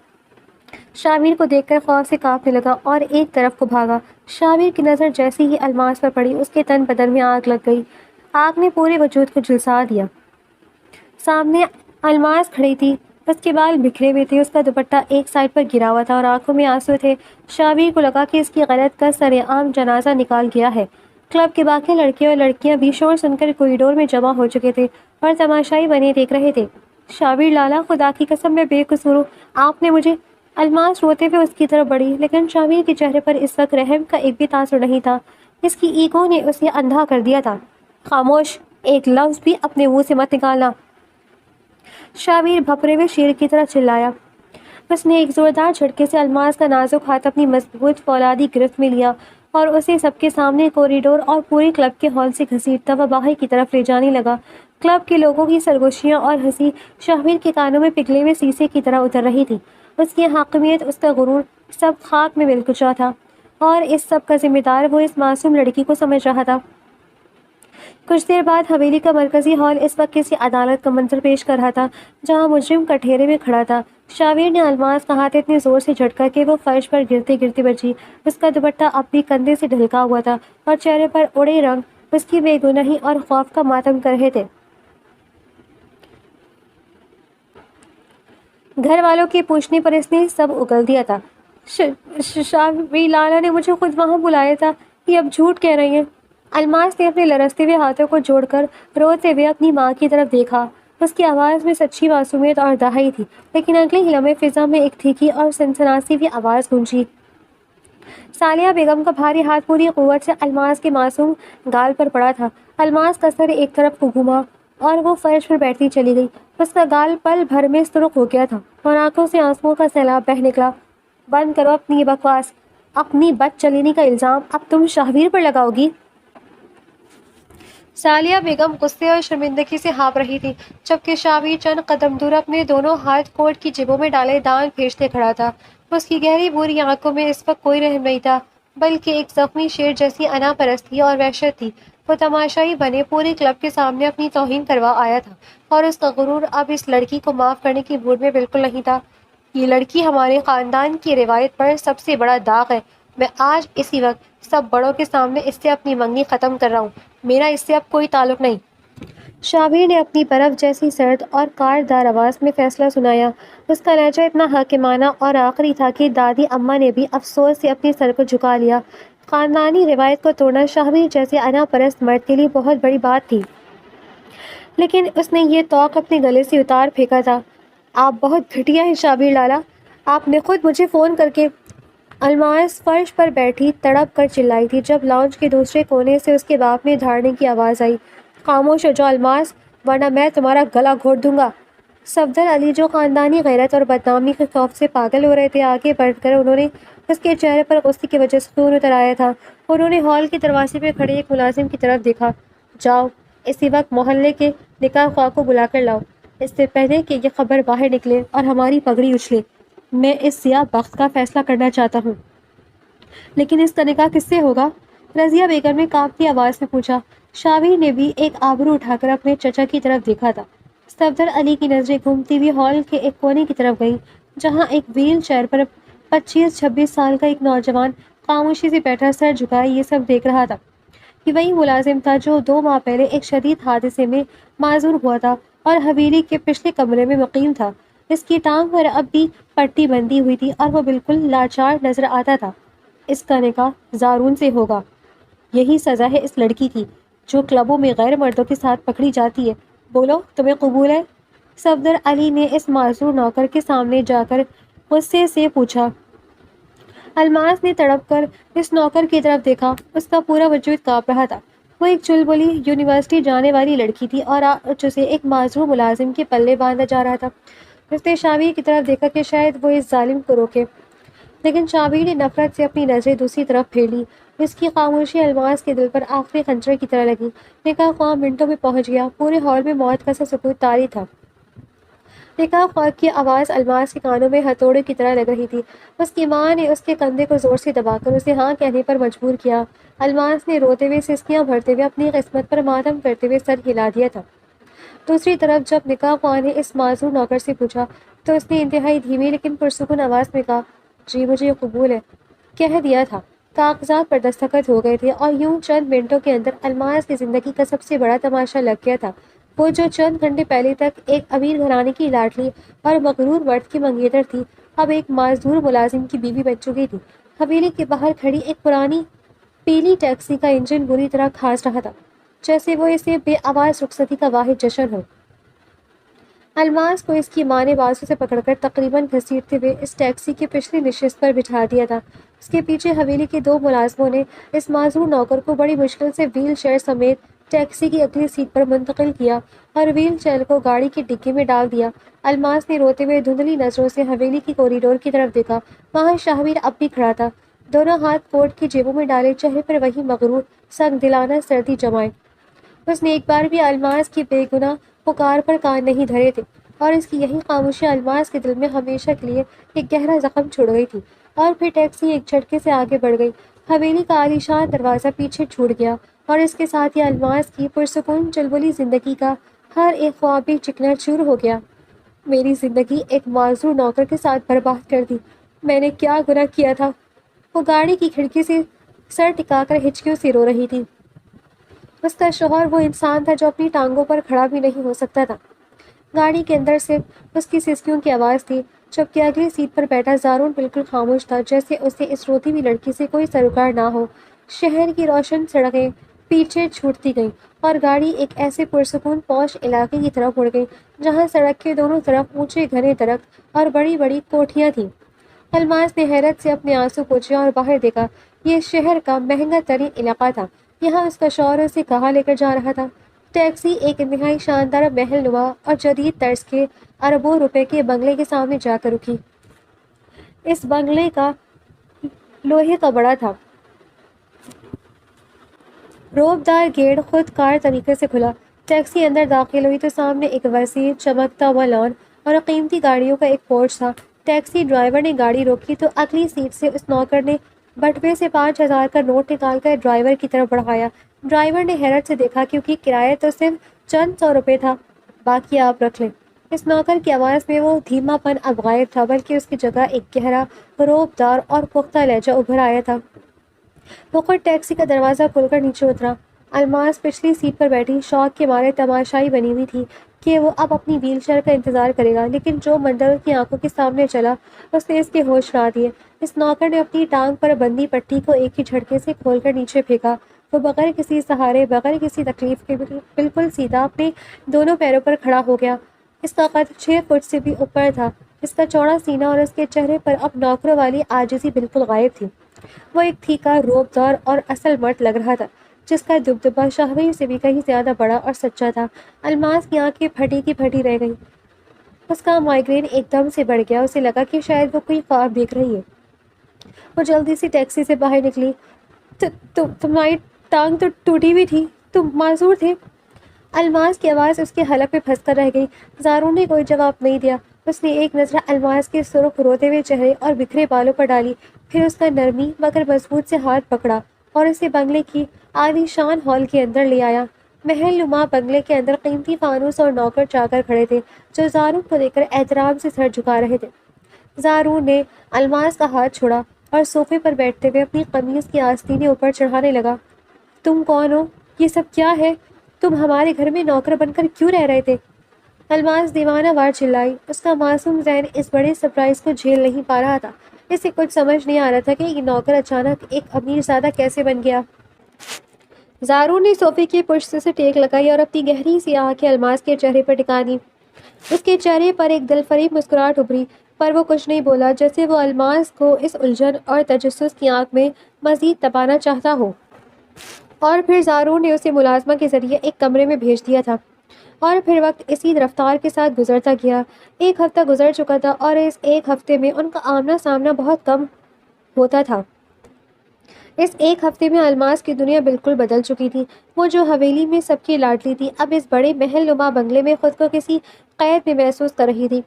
شاویر کو دیکھ کر خوف سے کانپنے لگا اور ایک طرف کو بھاگا۔ شاویر کی نظر جیسے ہی الماس پر پڑی، اس کے تن بدن میں آگ لگ گئی۔ آگ نے پورے وجود کو جھلسا دیا۔ سامنے الماس کھڑی تھی، اس کے بال بکھرے ہوئے تھے، اس کا دوپٹہ ایک سائڈ پر گرا ہوا تھا اور آنکھوں میں آنسو تھے۔ شاویر کو لگا کہ اس کی غلط کا سر عام جنازہ نکال گیا ہے۔ کلب کے باقی لڑکے اور لڑکیاں بھی شور سن کر کوریڈور میں جمع ہو چکے تھے اور تماشائی بنے دیکھ رہے تھے۔ شاویر لالا، خدا کی قسم میں بے قصور ہوں، آپ نے مجھے… الماس روتے ہوئے اس کی طرف بڑھی، لیکن شاویر کے چہرے پر اس وقت رحم کا ایک بھی تاثر نہیں تھا۔ اس کی ایگو نے اسے اندھا کر دیا تھا۔ خاموش! ایک لفظ بھی اپنے منہ سے مت نکالنا! شاویر بھپرے ہوئے شیر کی طرح چلایا۔ اس نے ایک زوردار جھٹکے سے الماس کا نازک ہاتھ اپنی مضبوط فولادی گرفت میں لیا اور اسے سب کے سامنے کوریڈور اور پورے کلب کے ہال سے گھسیٹتا ہوا باہر کی طرف لے جانے لگا۔ کلب کے لوگوں کی سرگوشیاں اور ہنسی شاویر کے کانوں میں پگھلے ہوئے سیسے کی طرح اتر رہی تھی۔ اس کی حاکمیت، اس کا غرور، سب خاک میں مل کچا تھا، اور اس سب کا ذمہ دار وہ اس معصوم لڑکی کو سمجھ رہا تھا۔ کچھ دیر بعد حویلی کا مرکزی ہال اس وقت کسی عدالت کا منظر پیش کر رہا تھا، جہاں مجرم کٹہرے میں کھڑا تھا۔ شاویر نے الماس کا ہاتھ اتنے زور سے جھٹکا کہ وہ فرش پر گرتے گرتے بچی۔ اس کا دوپٹہ اب بھی کندھے سے ڈھلکا ہوا تھا اور چہرے پر اڑے رنگ اس کی بے گناہی اور خوف کا ماتم کر رہے تھے۔ گھر والوں کے پوچھنے پر اس نے سب اگل دیا تھا۔ شاویر لالا نے مجھے خود وہاں بلایا تھا، یہ اب جھوٹ کہہ رہی ہیں۔ الماس نے اپنے لرزتے ہوئے ہاتھوں کو جوڑ کر روتے ہوئے اپنی ماں کی طرف دیکھا۔ اس کی آواز میں سچی معصومیت اور دہائی تھی، لیکن اگلے ہی لمحے فضا میں ایک تیکھی اور سنسناسی ہوئی آواز گونجی۔ سالیہ بیگم کا بھاری ہاتھ پوری قوت سے الماس کے معصوم گال پر پڑا تھا۔ الماس کا سر ایک طرف کو گھوما اور وہ فرش پر بیٹھتی چلی گئی۔ اس کا گال پل بھر میں سرخ ہو گیا تھا اور آنکھوں سے آنسوؤں کا سیلاب بہہ نکلا۔ بند کرو اپنی یہ بکواس، اپنی بد چلینی کا الزام اب تم شاویر پر لگاؤ گی۔ سالیہ بیگم غصے اور شرمندگی سے ہانپ رہی تھی، جبکہ شاویر چند قدم دور اپنے دونوں ہاتھ کوٹ کی جیبوں میں ڈالے دان پھینچتے کھڑا تھا۔ اس کی گہری بھوری آنکھوں میں اس وقت کوئی رحم نہیں تھا، بلکہ ایک زخمی شیر جیسی انا پرستی اور وحشت تھی۔ وہ تماشائی بنے پورے کلب کے سامنے اپنی توہین کروا آیا تھا، اور اس کا غرور اب اس لڑکی کو معاف کرنے کی موڈ میں بالکل نہیں تھا۔ یہ لڑکی ہمارے خاندان کی روایت پر سب سے بڑا داغ ہے۔ میں آج اسی وقت سب بڑوں کے سامنے اس سے اپنی منگنی ختم کر رہا ہوں۔ میرا اس سے اب کوئی تعلق نہیں۔ شاویر نے اپنی برف جیسی سرد اور کاردار آواز میں فیصلہ سنایا۔ اس کا لہجہ اتنا حاکمانہ اور آخری تھا کہ دادی اماں نے بھی افسوس سے اپنے سر کو جھکا لیا۔ خاندانی روایت کو توڑنا شاویر جیسے انا پرست مرد کے لیے بہت بڑی بات تھی، لیکن اس نے یہ طوق اپنے گلے سے اتار پھینکا تھا۔ آپ بہت گھٹیا ہیں شاویر لالا، آپ نے خود مجھے فون کر کے… الماس فرش پر بیٹھی تڑپ کر چلائی تھی جب لاؤنج کے دوسرے کونے سے اس کے باپ میں دھاڑنے کی آواز آئی۔ خاموش ہو جاؤ الماس، ورنہ میں تمہارا گلا گھونٹ دوں گا۔ صفدر علی، جو خاندانی غیرت اور بدنامی کے خوف سے پاگل ہو رہے تھے، آگے بڑھ کر انہوں نے اس کے چہرے پر غصے کی وجہ سے خون اتر آیا تھا۔ انہوں نے ہال کے دروازے پہ کھڑے ایک ملازم کی طرف دیکھا۔ جاؤ، اسی وقت محلے کے نکاح خواہ کو بلا کر لاؤ، اس سے پہلے کہ یہ خبر باہر نکلے اور ہماری پگڑی اچھلے۔ میں اس سیاہ بخت کا فیصلہ کرنا چاہتا ہوں۔ لیکن اس کا نکاح کس سے ہوگا؟ رضیہ بیگم نے کانپتی آواز میں پوچھا۔ شاویر نے بھی ایک آبرو اٹھا کر اپنے چچا کی طرف دیکھا تھا۔ صفدر علی کی نظریں گھومتی ہوئی ہال کے ایک کونے کی طرف گئیں، جہاں ایک ویل چیئر پر 25-26 سال کا ایک نوجوان خاموشی سے بیٹھا سر جھکائے یہ سب دیکھ رہا تھا۔ یہ وہی ملازم تھا جو 2 ماہ پہلے ایک شدید حادثے میں معذور ہوا تھا اور حویلی کے پچھلے کمرے میں مقیم تھا۔ اس کی ٹانگ پر اب بھی پٹی بندھی ہوئی تھی اور وہ بالکل لاچار نظر آتا تھا۔ اس کا نکاح زارون سے ہوگا۔ یہی سزا ہے اس لڑکی کی جو کلبوں میں غیر مردوں کے ساتھ پکڑی جاتی ہے۔ بولو تمہیں قبول ہے؟ صفدر علی نے اس معذور نوکر کے سامنے جا کر غصے سے پوچھا۔ الماس نے تڑپ کر اس نوکر کی طرف دیکھا۔ اس کا پورا وجود کانپ رہا تھا۔ وہ ایک چلبلی یونیورسٹی جانے والی لڑکی تھی اور آج اسے ایک معذور ملازم کے پلے باندھا جا رہا تھا۔ اس نے شابیر کی طرف دیکھا کہ شاید وہ اس ظالم کو روکے، لیکن شابیر نے نفرت سے اپنی نظریں دوسری طرف پھیر لی۔ اس کی خاموشی الماس کے دل پر آخری خنجر کی طرح لگی۔ نکاح خواہ منٹوں میں پہنچ گیا۔ پورے ہال میں موت کا سا سکوت طاری تھا۔ نکاح خواہ کی آواز الماس کے کانوں میں ہتھوڑے کی طرح لگ رہی تھی۔ اس کی ماں نے اس کے کندھے کو زور سے دبا کر اسے ہاں کہنے پر مجبور کیا۔ الماس نے روتے ہوئے سسکیاں بھرتے ہوئے اپنی قسمت پر ماتم کرتے ہوئے سر ہلا دیا تھا۔ دوسری طرف جب نکاح خواہ نے اس معذور نوکر سے پوچھا تو اس نے انتہائی دھیمی لیکن پرسکون آواز میں کہا، جی مجھے یہ قبول ہے، کہہ دیا تھا۔ کاغذات پر دستخط ہو گئے تھے اور یوں چند منٹوں کے اندر الماس کی زندگی کا سب سے بڑا تماشا لگ گیا تھا۔ وہ جو چند گھنٹے پہلے تک ایک امیر گھرانے کی لاڈلی اور مغرور مرد کی منگیتر تھی، اب ایک معذور ملازم کی بیوی بن چکی تھی۔ حویلی کے باہر کھڑی ایک پرانی پیلی ٹیکسی کا انجن بری طرح کھانس رہا تھا، جیسے وہ اسے بے آواز رخصتی کا واحد جشن ہو۔ الماس کو اس کی ماں نے بازو سے پکڑ کر تقریباً گھسیٹتے ہوئے اس ٹیکسی کی پچھلی نشست پر بٹھا دیا تھا۔ اس کے پیچھے حویلی کے 2 ملازموں نے اس معذور نوکر کو بڑی مشکل سے ویل چیئر سمیت ٹیکسی کی اگلی سیٹ پر منتقل کیا اور ویل چیئر کو گاڑی کی ڈگی میں ڈال دیا۔ الماس نے روتے ہوئے دھندلی نظروں سے حویلی کی کوریڈور کی طرف دیکھا۔ وہاں شاہویر اب بھی کھڑا تھا، دونوں ہاتھ کوٹ کی جیبوں میں ڈالے، چہرے پر وہی مغرور سنگ دلانہ سردی جمائے۔ اس نے ایک بار بھی الماس کی بے گناہ پکار پر کان نہیں دھرے تھے اور اس کی یہی خاموشی الماس کے دل میں ہمیشہ کے لیے ایک گہرا زخم چھوڑ گئی تھی۔ اور پھر ٹیکسی ایک جھٹکے سے آگے بڑھ گئی۔ حویلی کا عالیشان دروازہ پیچھے چھوٹ گیا اور اس کے ساتھ ہی الماس کی پرسکون چلبلی زندگی کا ہر ایک خواب بھی چکنا چور ہو گیا۔ میری زندگی ایک معذور نوکر کے ساتھ برباد کر دی۔ میں نے کیا گناہ کیا تھا؟ وہ گاڑی کی کھڑکی سے سر ٹکا کر ہچکیوں سے رو رہی تھی۔ اس کا شوہر وہ انسان تھا جو اپنی ٹانگوں پر کھڑا بھی نہیں ہو سکتا تھا۔ گاڑی کے اندر صرف اس کی سسکیوں کی آواز تھی، جبکہ اگلی سیٹ پر بیٹھا زارون بالکل خاموش تھا، جیسے اسے اس روتی ہوئی لڑکی سے کوئی سروکار نہ ہو۔ شہر کی روشن سڑکیں پیچھے چھوٹتی گئیں اور گاڑی ایک ایسے پرسکون پوش علاقے کی طرف مڑ گئی جہاں سڑک کے دونوں طرف اونچے گھنے درخت اور بڑی بڑی کوٹھیاں تھیں۔ الماس نے حیرت سے اپنے آنسو پوچھے اور باہر دیکھا۔ یہ شہر کا مہنگا ترین علاقہ تھا۔ یہاں اس کا شوہر اسے کہاں لے کر جا رہا تھا؟ ٹیکسی ایک انتہائی شاندار محل نما اور جدید طرز کے اربوں روپے کے بنگلے کے سامنے جا کر رکی۔ اس بنگلے کا لوہے کا بڑا تھا۔ روپ دار گیٹ خود کار طریقے سے کھلا۔ ٹیکسی اندر داخل ہوئی تو سامنے ایک وسیع چمکتا ہوا لان اور قیمتی گاڑیوں کا ایک پورچ تھا۔ ٹیکسی ڈرائیور نے گاڑی روکی تو اگلی سیٹ سے اس نوکر نے بٹوے سے 5,000 کا نوٹ نکال کر ڈرائیور کی طرف بڑھایا۔ ڈرائیور نے حیرت سے دیکھا کیونکہ کرایہ تو صرف چند 100 روپے تھا۔ باقی آپ رکھ لیں۔ اس نوکر کی آواز میں وہ دھیما پن اب غائب تھا، بلکہ اس کی جگہ ایک گہرا، روپ دار اور پختہ لہجہ ابھر آیا تھا۔ وہ خود ٹیکسی کا دروازہ کھول کر نیچے اترا۔ الماس پچھلی سیٹ پر بیٹھی شوق کے مارے تماشائی بنی ہوئی تھی کہ وہ اب اپنی ویل چیئر کا انتظار کرے گا، لیکن جو منظر اس کی آنکھوں کے سامنے چلا اس نے اس کے ہوش اڑا دیے۔ اس نوکر نے اپنی ٹانگ پر بندھی پٹی کو ایک ہی جھٹکے سے کھول کر نیچے پھینکا۔ وہ بغیر کسی سہارے، بغیر کسی تکلیف کے بالکل سیدھا اپنے دونوں پیروں پر کھڑا ہو گیا۔ اس کا قد 6 فٹ سے بھی اوپر تھا۔ اس کا چوڑا سینہ اور اس کے چہرے پر اب نوکروں والی عاجزی بالکل غائب تھی۔ وہ ایک ٹھیکا، روپ دار اور اصل مرد لگ رہا تھا، جس کا دبدبہ شاہویر سے بھی کہیں زیادہ بڑا اور سچا تھا۔ الماس کی آنکھیں پھٹی کی پھٹی رہ گئیں۔ اس کا مائیگرین ایک دم سے بڑھ گیا۔ اسے لگا کہ شاید وہ کوئی خواب دیکھ رہی ہے۔ وہ جلدی سے ٹیکسی سے باہر نکلی۔ تمہاری ٹانگ تو ٹوٹی ہوئی تھی، تم معذور تھے؟ الماس کی آواز اس کے حلق میں پھنس کر رہ گئی۔ زارون نے کوئی جواب نہیں دیا۔ اس نے ایک نظر الماس کے سرخ روتے ہوئے چہرے اور بکھرے بالوں پر ڈالی، پھر اس کا نرمی مگر مضبوط سے ہاتھ پکڑا اور اسے بنگلے کی عالی شان ہال کے اندر لے آیا۔ محل نما بنگلے کے اندر قیمتی فانوس اور نوکر چاکر کھڑے تھے جو زارون کو دیکھ کر احترام سے سر جھکا رہے تھے۔ زارون نے الماس کا ہاتھ چھوڑا اور صوفے پر بیٹھتے ہوئے اپنی قمیض کی آستینیں اوپر چڑھانے لگا۔ تم کون ہو؟ یہ سب کیا ہے؟ تم ہمارے گھر میں نوکر بن کر کیوں رہ رہے تھے؟ الماس دیوانہ وار چلائی۔ اس کا معصوم ذہن اس بڑے سرپرائز کو جھیل نہیں پا رہا تھا۔ اسے کچھ سمجھ نہیں آ رہا تھا کہ یہ نوکر اچانک ایک امیر زادہ کیسے بن گیا۔ زارون نے صوفے کی پشت سے ٹیک لگائی اور اپنی گہری سی آنکھیں الماس کے چہرے پر ٹکا دی۔ اس کے چہرے پر ایک دلفریب مسکراہٹ ابھری، پر وہ کچھ نہیں بولا، جیسے وہ الماس کو اس الجھن اور تجسس کی آنکھ میں مزید دبانا چاہتا ہو۔ اور پھر زارون نے اسے ملازمہ کے ذریعے ایک کمرے میں بھیج دیا تھا، اور پھر وقت اسی رفتار کے ساتھ گزرتا گیا۔ ایک ہفتہ گزر چکا تھا اور اس ایک ہفتے میں ان کا آمنا سامنا بہت کم ہوتا تھا۔ اس ایک ہفتے میں الماس کی دنیا بالکل بدل چکی تھی۔ وہ جو حویلی میں سب کی لاڈلی تھی، اب اس بڑے محل نما بنگلے میں خود کو کسی قید میں محسوس کر رہی تھی۔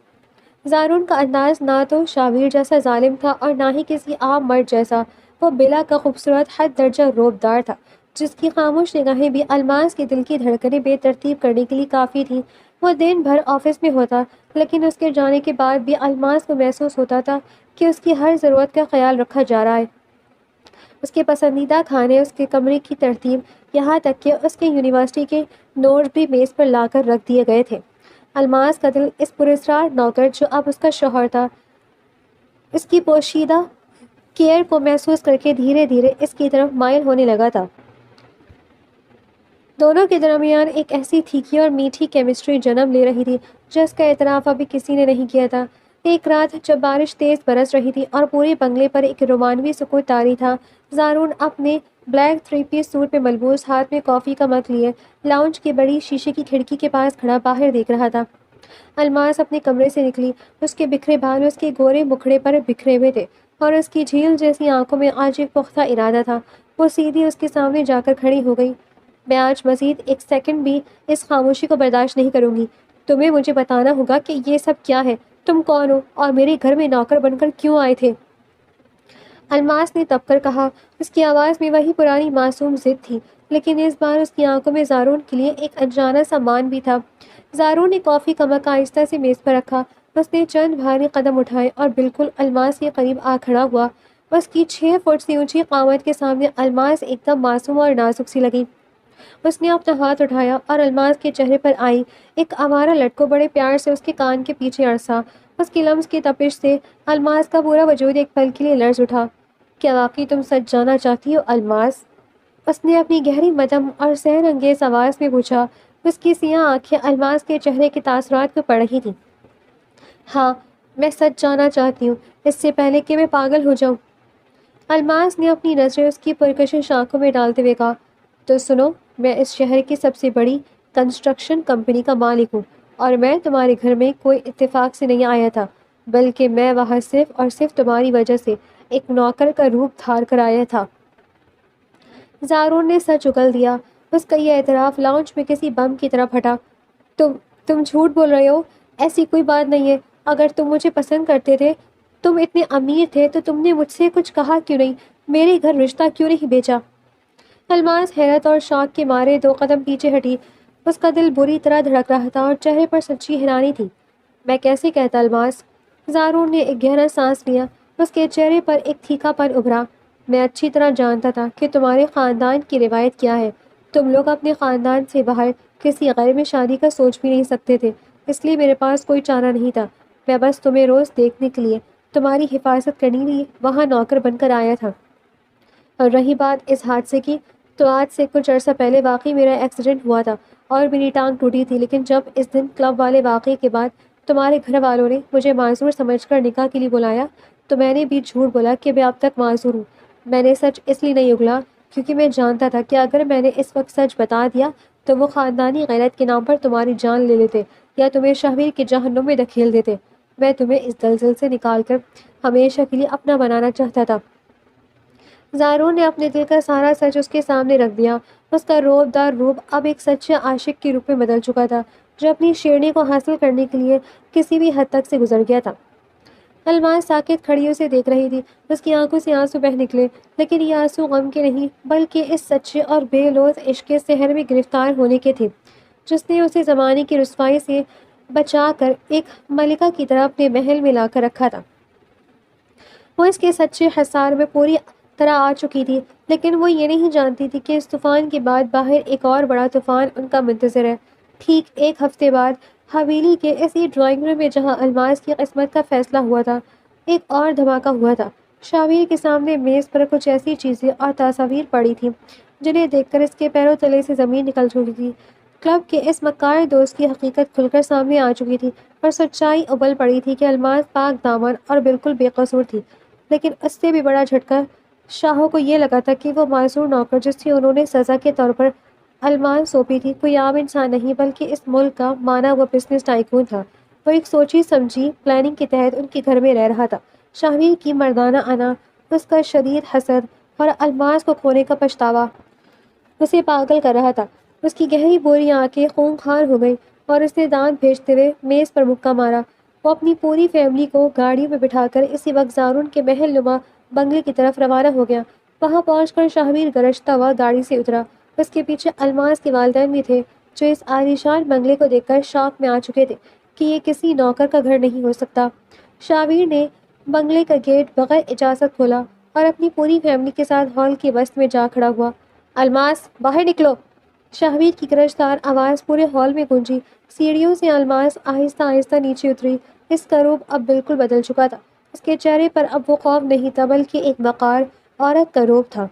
زارون کا انداز نہ تو شاویر جیسا ظالم تھا اور نہ ہی کسی عام مرد جیسا۔ وہ بلا کا خوبصورت حد درجہ روبدار تھا، جس کی خاموش نگاہیں بھی الماس کے دل کی دھڑکنیں بے ترتیب کرنے کے لیے کافی تھیں۔ وہ دن بھر آفس میں ہوتا، لیکن اس کے جانے کے بعد بھی الماس کو محسوس ہوتا تھا کہ اس کی ہر ضرورت کا خیال رکھا جا رہا ہے۔ اس کے پسندیدہ کھانے، اس کے کمرے کی ترتیب، یہاں تک کہ اس کے یونیورسٹی کے نوٹس بھی میز پر لا کر رکھ دیے گئے تھے۔ الماس کا دل اس پراسرار نوکر جو اب اس کا شوہر تھا، اس کی پوشیدہ کیئر کو محسوس کر کے دھیرے دھیرے اس کی طرف مائل ہونے لگا تھا۔ دونوں کے درمیان ایک ایسی تھیکی اور میٹھی کیمسٹری جنم لے رہی تھی جس کا اعتراف ابھی کسی نے نہیں کیا تھا۔ ایک رات جب بارش تیز برس رہی تھی اور پورے بنگلے پر ایک رومانوی سکوت طاری تھا، زارون اپنے بلیک 3 پیس سوٹ میں ملبوس، ہاتھ میں کافی کا مگ لیے، لاؤنج کی بڑی شیشے کی کھڑکی کے پاس کھڑا باہر دیکھ رہا تھا۔ الماس اپنے کمرے سے نکلی۔ اس کے بکھرے بال اس کے گورے مکھڑے پر بکھرے ہوئے تھے اور اس کی جھیل جیسی آنکھوں میں آج ایک پختہ ارادہ تھا۔ وہ سیدھی اس کے سامنے جا کر کھڑی ہو گئی۔ میں آج مزید ایک سیکنڈ بھی اس خاموشی کو برداشت نہیں کروں گی۔ تمہیں مجھے بتانا ہوگا کہ یہ سب کیا ہے، تم کون ہو اور میرے گھر میں نوکر بن کر کیوں آئے تھے؟ الماس نے تپ کر کہا۔ اس کی آواز میں وہی پرانی معصوم ضد تھی، لیکن اس بار اس کی آنکھوں میں زارون کے لیے ایک انجانا سا مان بھی تھا۔ زارون نے کافی کا مگ آہستہ سے میز پر رکھا۔ اس نے چند بھاری قدم اٹھائے اور بالکل الماس کے قریب آ کھڑا ہوا۔ اس کی 6 فٹ سے اونچی قامت کے سامنے الماس ایک دم معصوم اور نازک سی لگی۔ اس نے اپنا ہاتھ اٹھایا اور الماس کے چہرے پر آئی ایک آوارہ لٹکو بڑے پیار سے اس کے کان کے پیچھے اڑسا۔ اس کی لمس کی تپش سے الماس کا پورا وجود ایک پل کے لیے لرز اٹھا۔ کیا واقعی تم سچ جانا چاہتی ہو الماس؟ اس نے اپنی گہری مدھم اور سحر انگیز آواز میں پوچھا۔ اس کی سیاہ آنکھیں الماس کے چہرے کے تاثرات کو پڑھ رہی تھیں۔ ہاں، میں سچ جانا چاہتی ہوں، اس سے پہلے کہ میں پاگل ہو جاؤں۔ الماس نے اپنی نظریں اس کی پرکشش آنکھوں میں ڈالتے ہوئے کہا، تو سنو، میں اس شہر کی سب سے بڑی کنسٹرکشن کمپنی کا مالک ہوں، اور میں تمہارے گھر میں کوئی اتفاق سے نہیں آیا تھا، بلکہ میں وہاں صرف اور صرف تمہاری وجہ سے ایک نوکر کا روپ دھار کر آیا تھا۔ زارون نے سر اگل دیا۔ اس کا یہ اعتراف لاؤنج میں کسی بم کی طرح پھٹا۔ تم جھوٹ بول رہے ہو، ایسی کوئی بات نہیں ہے۔ اگر تم مجھے پسند کرتے تھے، تم اتنے امیر تھے، تو تم نے مجھ سے کچھ کہا کیوں نہیں؟ میرے گھر رشتہ کیوں نہیں بھیجا؟ الماس حیرت اور شوق کے مارے 2 قدم پیچھے ہٹی۔ اس کا دل بری طرح دھڑک رہا تھا اور چہرے پر سچی حیرانی تھی۔ میں کیسے کہتا الماس؟ زارون نے ایک گہرا سانس لیا۔ اس کے چہرے پر ایک تھیکا پن ابھرا۔ میں اچھی طرح جانتا تھا کہ تمہارے خاندان کی روایت کیا ہے۔ تم لوگ اپنے خاندان سے باہر کسی غیر میں شادی کا سوچ بھی نہیں سکتے تھے، اس لیے میرے پاس کوئی چارہ نہیں تھا۔ میں بس تمہیں روز دیکھنے کے لیے، تمہاری حفاظت کرنے کے لیے وہاں نوکر بن کر آیا تھا۔ اور رہی بات اس حادثے کی، تو آج سے کچھ عرصہ پہلے واقعی میرا ایکسیڈنٹ ہوا تھا اور میری ٹانگ ٹوٹی تھی، لیکن جب اس دن کلب والے واقعے کے بعد تمہارے گھر والوں نے مجھے معذور سمجھ کر نکاح کے لیے بلایا، تو میں نے بھی جھوٹ بولا کہ میں اب تک معذور ہوں۔ میں نے سچ اس لیے نہیں اگلا کیونکہ میں جانتا تھا کہ اگر میں نے اس وقت سچ بتا دیا تو وہ خاندانی غیرت کے نام پر تمہاری جان لے لیتے یا تمہیں شہویر کے جہنم میں دھکیل دیتے۔ میں تمہیں اس دلدل سے نکال کر ہمیشہ کے لیے اپنا بنانا چاہتا تھا۔ زارون نے اپنے دل کا سارا سچ اس کے سامنے رکھ دیا۔ اس کا روب دار روپ اب ایک سچے عاشق کے روپ میں بدل چکا تھا جو اپنی شیرنی کو حاصل کرنے کے لیے کسی بھی حد تک سے گزر گیا تھا۔ الماس ساکت کھڑی اسے دیکھ رہی تھی۔ اس کی آنکھوں سے آنسو بہہ نکلے، لیکن یہ آنسو غم کے نہیں بلکہ اس سچے اور بے لوث عشق کے سحر میں گرفتار ہونے کے تھے جس نے اسے زمانے کی رسوائی سے بچا کر ایک ملکہ کی طرح اپنے محل میں لا کر رکھا تھا۔ وہ اس کے سچے حصار میں پوری طرح آ چکی تھی، لیکن وہ یہ نہیں جانتی تھی کہ اس طوفان کے بعد باہر ایک اور بڑا طوفان ان کا منتظر ہے۔ ٹھیک ایک ہفتے بعد حویلی کے اسی ڈرائنگ روم میں جہاں الماس کی قسمت کا فیصلہ ہوا تھا، ایک اور دھماکہ ہوا تھا۔ شاویر کے سامنے میز پر کچھ ایسی چیزیں اور تصاویر پڑی تھیں جنہیں دیکھ کر اس کے پیروں تلے سے زمین نکل چکی تھی۔ کلب کے اس مکار دوست کی حقیقت کھل کر سامنے آ چکی تھی اور سچائی ابل پڑی تھی کہ الماس پاک دامن اور بالکل بے قصور تھی، لیکن اس سے بھی بڑا جھٹکا شاہوں کو یہ لگا تھا کہ وہ معذور نوکر جس کی انہوں نے سزا کے طور پر الماس سونپی تھی، کوئی عام انسان نہیں بلکہ اس ملک کا مانا ہوا بزنس ٹائکون تھا۔ وہ ایک سوچی سمجھی پلاننگ کے تحت ان کے گھر میں رہ رہا تھا۔ شاہویر کی مردانہ انا، اس کا شدید حسد اور الماس کو کھونے کا پچھتاوا اسے پاگل کر رہا تھا۔ اس کی گہری بوری آنکھیں خونخوار ہو گئیں اور اس نے دانت بھیجتے ہوئے میز پر مکہ مارا۔ وہ اپنی پوری فیملی کو گاڑیوں میں بٹھا کر اسی وقت زارون کے محل نما بنگلے کی طرف روانہ ہو گیا۔ وہاں پہنچ کر شاہویر گرجتا ہوا گاڑی سے اترا۔ اس کے پیچھے الماس کے والدین بھی تھے، جو اس عالیشان بنگلے کو دیکھ کر شاک میں آ چکے تھے کہ یہ کسی نوکر کا گھر نہیں ہو سکتا۔ شاہویر نے بنگلے کا گیٹ بغیر اجازت کھولا اور اپنی پوری فیملی کے ساتھ ہال کے وسط میں جا کھڑا ہوا۔ الماس، باہر نکلو! شاہویر کی گرجدار آواز پورے ہال میں گونجی۔ سیڑھیوں سے الماس آہستہ آہستہ نیچے اتری۔ اس کا روپ اب بالکل بدل چکا تھا۔ اس کے چہرے پر اب وہ خوف نہیں تھا بلکہ ایک وقار عورت کا روپ تھا،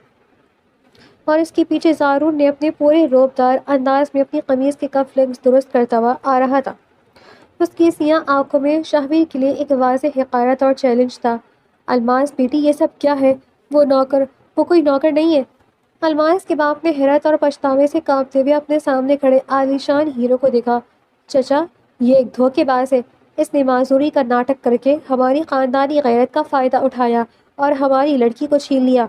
اور اس کے پیچھے زارون نے اپنے پورے روبدار انداز میں اپنی قمیض کے کف لنگس درست کرتا ہوا آ رہا تھا۔ اس کی سیاہ آنکھوں میں شاہویر کے لیے ایک واضح حقارت اور چیلنج تھا۔ الماس بیٹی، یہ سب کیا ہے؟ وہ نوکر، وہ کوئی نوکر نہیں ہے۔ الماس کے باپ نے حیرت اور پچھتاوے سے کانپتے ہوئے اپنے سامنے کھڑے عالیشان ہیرو کو دیکھا۔ چچا، یہ ایک دھوکے باز ہے۔ اس نے معذوری کا ناٹک کر کے ہماری خاندانی غیرت کا فائدہ اٹھایا اور ہماری لڑکی کو چھین لیا۔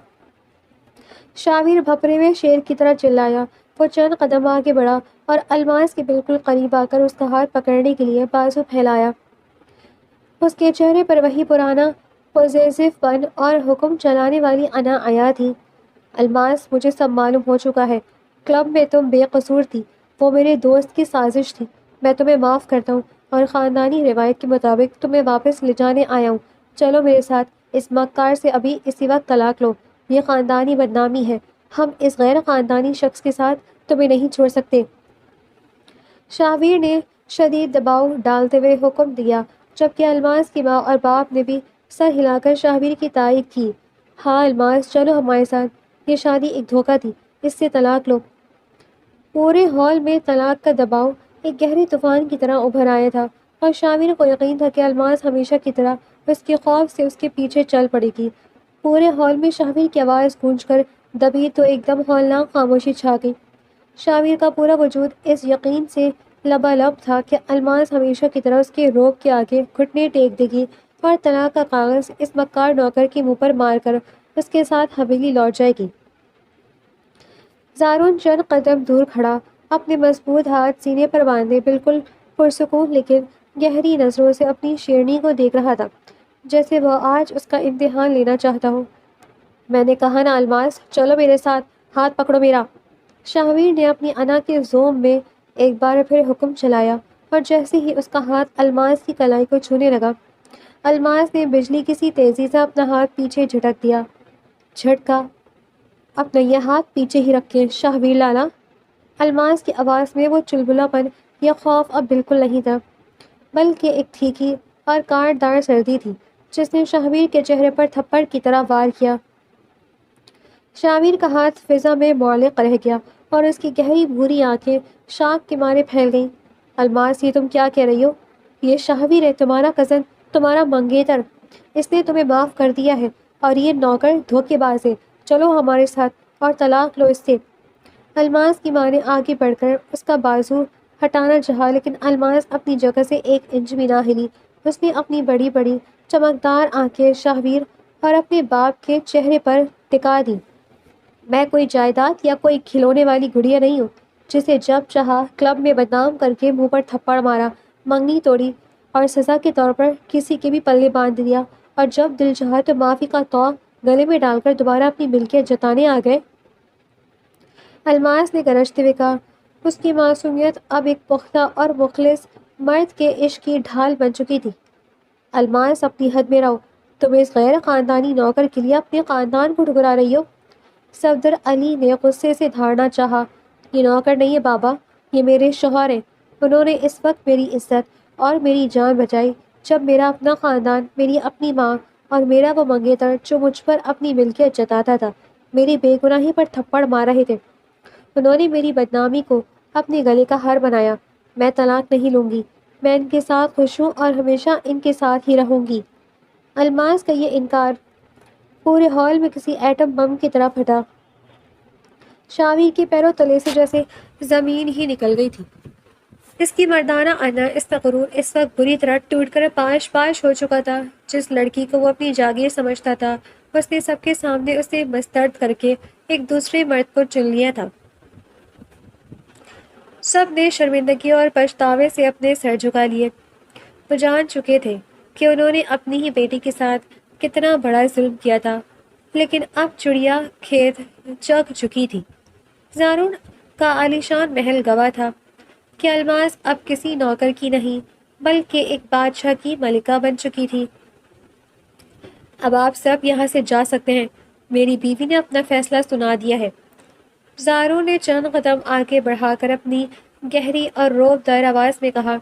شاہویر بھپرے ہوئے شیر کی طرح چلایا۔ وہ چند قدم آگے بڑھا اور الماس کے بالکل قریب آ کر اس کا ہاتھ پکڑنے کے لیے بازو پھیلایا۔ اس کے چہرے پر وہی پرانا پوزیسو پن اور حکم چلانے والی انا آیا تھی۔ الماس، مجھے سب معلوم ہو چکا ہے۔ کلب میں تم بے قصور تھی، وہ میرے دوست کی سازش تھی۔ میں تمہیں معاف کرتا ہوں اور خاندانی روایت کے مطابق تمہیں واپس لے جانے آیا ہوں۔ چلو میرے ساتھ، اس مکار سے ابھی اسی وقت طلاق لو۔ یہ خاندانی بدنامی ہے، ہم اس غیر خاندانی شخص کے ساتھ تمہیں نہیں چھوڑ سکتے۔ شاہویر نے شدید دباؤ ڈالتے ہوئے حکم دیا، جبکہ الماس کی ماں اور باپ نے بھی سر ہلا کر شاہویر کی تائید کی۔ ہاں الماس، چلو ہمارے ساتھ، یہ شادی ایک دھوکہ تھی، اس سے طلاق لو۔ پورے ہال میں طلاق کا دباؤ ایک گہرے طوفان کی طرح ابھر آیا تھا، اور شاہویر کو یقین تھا کہ الماس ہمیشہ کی طرح اس کے خوف سے اس کے پیچھے چل پڑے گی۔ پورے ہال میں شاہویر کی آواز گونج کر دبی تو ایک دم ہولناک خاموشی چھا گئی۔ شاہویر کا پورا وجود اس یقین سے لبالب تھا کہ الماس ہمیشہ کی طرح اس کے روب کے آگے گھٹنے ٹیک دے گی اور طلاق کا کاغذ اس مکار نوکر کے منہ پر مار کر اس کے ساتھ حویلی لوٹ جائے گی۔ زارون چند قدم دور کھڑا، اپنے مضبوط ہاتھ سینے پر باندھے، بالکل پرسکون لیکن گہری نظروں سے اپنی شیرنی کو دیکھ رہا تھا، جیسے وہ آج اس کا امتحان لینا چاہتا ہو۔ میں نے کہا نا الماس، چلو میرے ساتھ، ہاتھ پکڑو میرا۔ شاہویر نے اپنی انا کے زوم میں ایک بار پھر حکم چلایا، اور جیسے ہی اس کا ہاتھ الماس کی کلائی کو چھونے لگا، الماس نے بجلی کی سی تیزی سے اپنا ہاتھ پیچھے جھٹک دیا۔ جھٹکا! اپنا یہ ہاتھ پیچھے ہی رکھیں شاہویر لالا۔ الماس کی آواز میں وہ چلبلا پن یا خوف اب بالکل نہیں تھا، بلکہ ایک تیکھی اور کانٹدار سردی تھی جس نے شاہویر کے چہرے پر تھپڑ کی طرح وار کیا۔ شاہویر کا ہاتھ فضا میں معلق رہ گیا اور اس کی گہری بھوری آنکھیں شاک کے مارے پھیل گئیں۔ الماس، یہ تم کیا کہہ رہی ہو؟ یہ شاہویر ہے، تمہارا کزن، تمہارا منگیتر۔ اس نے تمہیں معاف کر دیا ہے، اور یہ نوکر دھوکے باز ہے۔ چلو ہمارے ساتھ اور طلاق لو اس سے۔ الماس کی ماں نے آگے بڑھ کر اس کا بازو ہٹانا چاہا، لیکن الماس اپنی جگہ سے ایک انچ بھی نہ ہلی۔ اس نے اپنی بڑی بڑی چمکدار آنکھیں شاہویر اور اپنے باپ کے چہرے پر ٹکا دیں۔ میں کوئی جائیداد یا کوئی کھلونے والی گڑیا نہیں ہوں جسے جب چاہا کلب میں بدنام کر کے منہ پر تھپڑ مارا، منگنی توڑی اور سزا کے طور پر کسی کے بھی پلے باندھ دیا، اور جب دل چاہا تو معافی کا توق گلے میں ڈال کر دوبارہ اپنی ملکیت جتانے آ گئے۔ الماس نے گرجتے ہوئے کہا۔ اس کی معصومیت اب ایک پختہ اور مخلص مرد کے عشق کی ڈھال بن چکی تھی۔ الماس، اپنی حد میں رہو، تم اس غیر خاندانی نوکر کے لیے اپنے خاندان کو ٹھکرا رہی ہو؟ صفدر علی نے غصے سے دھارنا چاہا۔ یہ نوکر نہیں ہے بابا، یہ میرے شوہر ہیں۔ انہوں نے اس وقت میری عزت اور میری جان بچائی جب میرا اپنا خاندان، میری اپنی ماں اور میرا وہ منگیتر جو مجھ پر اپنی ملکیت جتاتا تھا، میری بے گناہی پر تھپڑ مار رہے تھے۔ انہوں نے میری بدنامی کو اپنے گلے کا ہار بنایا۔ میں طلاق نہیں لوں گی، میں ان کے ساتھ خوش ہوں اور ہمیشہ ان کے ساتھ ہی رہوں گی۔ الماس کا یہ انکار پورے ہال میں کسی ایٹم بم کی طرح پھٹا۔ شاویر کے پیروں تلے سے جیسے زمین ہی نکل گئی تھی۔ اس کی مردانہ انا، اس کا غرور اس وقت بری طرح ٹوٹ کر پاش پاش ہو چکا تھا۔ جس لڑکی کو وہ اپنی جاگیر سمجھتا تھا، اس نے سب کے سامنے اسے مسترد کر کے ایک دوسرے مرد کو چن لیا تھا۔ سب نے شرمندگی اور پچھتاوے سے اپنے سر جھکا لیے۔ وہ جان چکے تھے کہ انہوں نے اپنی ہی بیٹی کے ساتھ کتنا بڑا ظلم کیا تھا، لیکن اب چڑیا کھیت جگ چکی تھی۔ زارون کا عالیشان محل گواہ تھا کہ الماس اب کسی نوکر کی نہیں بلکہ ایک بادشاہ کی ملکہ بن چکی تھی۔ اب آپ سب یہاں سے جا سکتے ہیں، میری بیوی نے اپنا فیصلہ سنا دیا ہے۔ زارون نے چند قدم آگے بڑھا کر اپنی گہری اور روب دار آواز میں کہا۔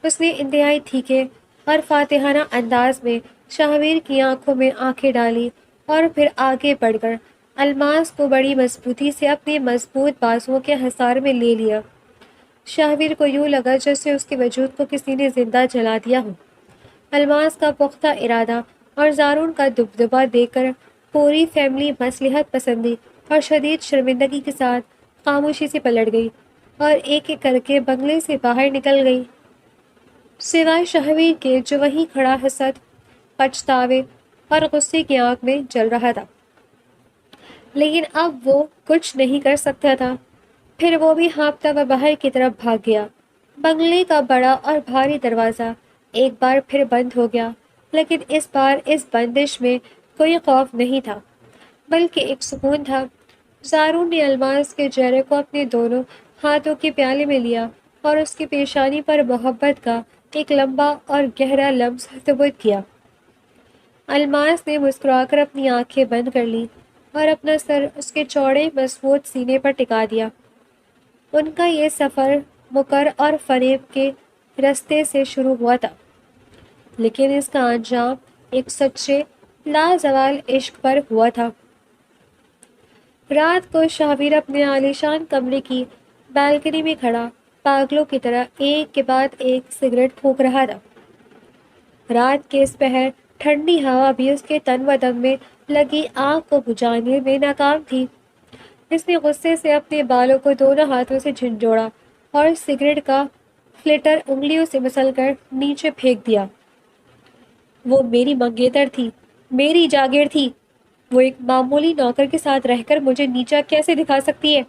اس نے انتہائی تھیکے اور فاتحانہ انداز میں شاہویر کی آنکھوں میں آنکھیں ڈالی اور پھر آگے بڑھ کر الماس کو بڑی مضبوطی سے اپنے مضبوط بازوؤں کے حصار میں لے لیا۔ شاہویر کو یوں لگا جیسے اس کے وجود کو کسی نے زندہ جلا دیا ہو۔ الماس کا پختہ ارادہ اور زارون کا دبدبا دیکھ کر پوری فیملی مصلحت پسندی اور شدید شرمندگی کے ساتھ خاموشی سے پلٹ گئی اور ایک ایک کر کے بنگلے سے باہر نکل گئی، سوائے شاہویر کے جو وہیں کھڑا حسد، پچھتاوے اور غصے کی آگ میں جل رہا تھا۔ لیکن اب وہ کچھ نہیں کر سکتا تھا۔ پھر وہ بھی ہانپتا ہوا باہر کی طرف بھاگ گیا۔ بنگلے کا بڑا اور بھاری دروازہ ایک بار پھر بند ہو گیا، لیکن اس بار اس بندش میں کوئی خوف نہیں تھا بلکہ ایک سکون تھا۔ زارون نے الماس کے چہرے کو اپنے دونوں ہاتھوں کے پیالے میں لیا اور اس کی پیشانی پر محبت کا ایک لمبا اور گہرا لمس ثبت کیا۔ الماس نے مسکرا کر اپنی آنکھیں بند کر لی اور اپنا سر اس کے چوڑے مضبوط سینے پر ٹکا دیا۔ ان کا یہ سفر مکر اور فریب کے رستے سے شروع ہوا تھا، لیکن اس کا انجام ایک سچے لازوال عشق پر ہوا تھا۔ رات کو شاہویر اپنے عالیشان کمرے کی بالکنی میں کھڑا پاگلوں کی طرح ایک کے بعد ایک سگریٹ پھونک رہا تھا۔ رات کے اس پہر ٹھنڈی ہوا بھی اس کے تن بدن میں لگی آگ کو بجھانے میں ناکام تھی۔ اس نے غصے سے اپنے بالوں کو دونوں ہاتھوں سے جھنجھوڑا اور سگریٹ کا فلٹر انگلیوں سے مسل کر نیچے پھینک دیا۔ وہ میری منگیتر تھی، میری جاگیر تھی۔ وہ ایک معمولی نوکر کے ساتھ رہ کر مجھے نیچا کیسے دکھا سکتی ہے؟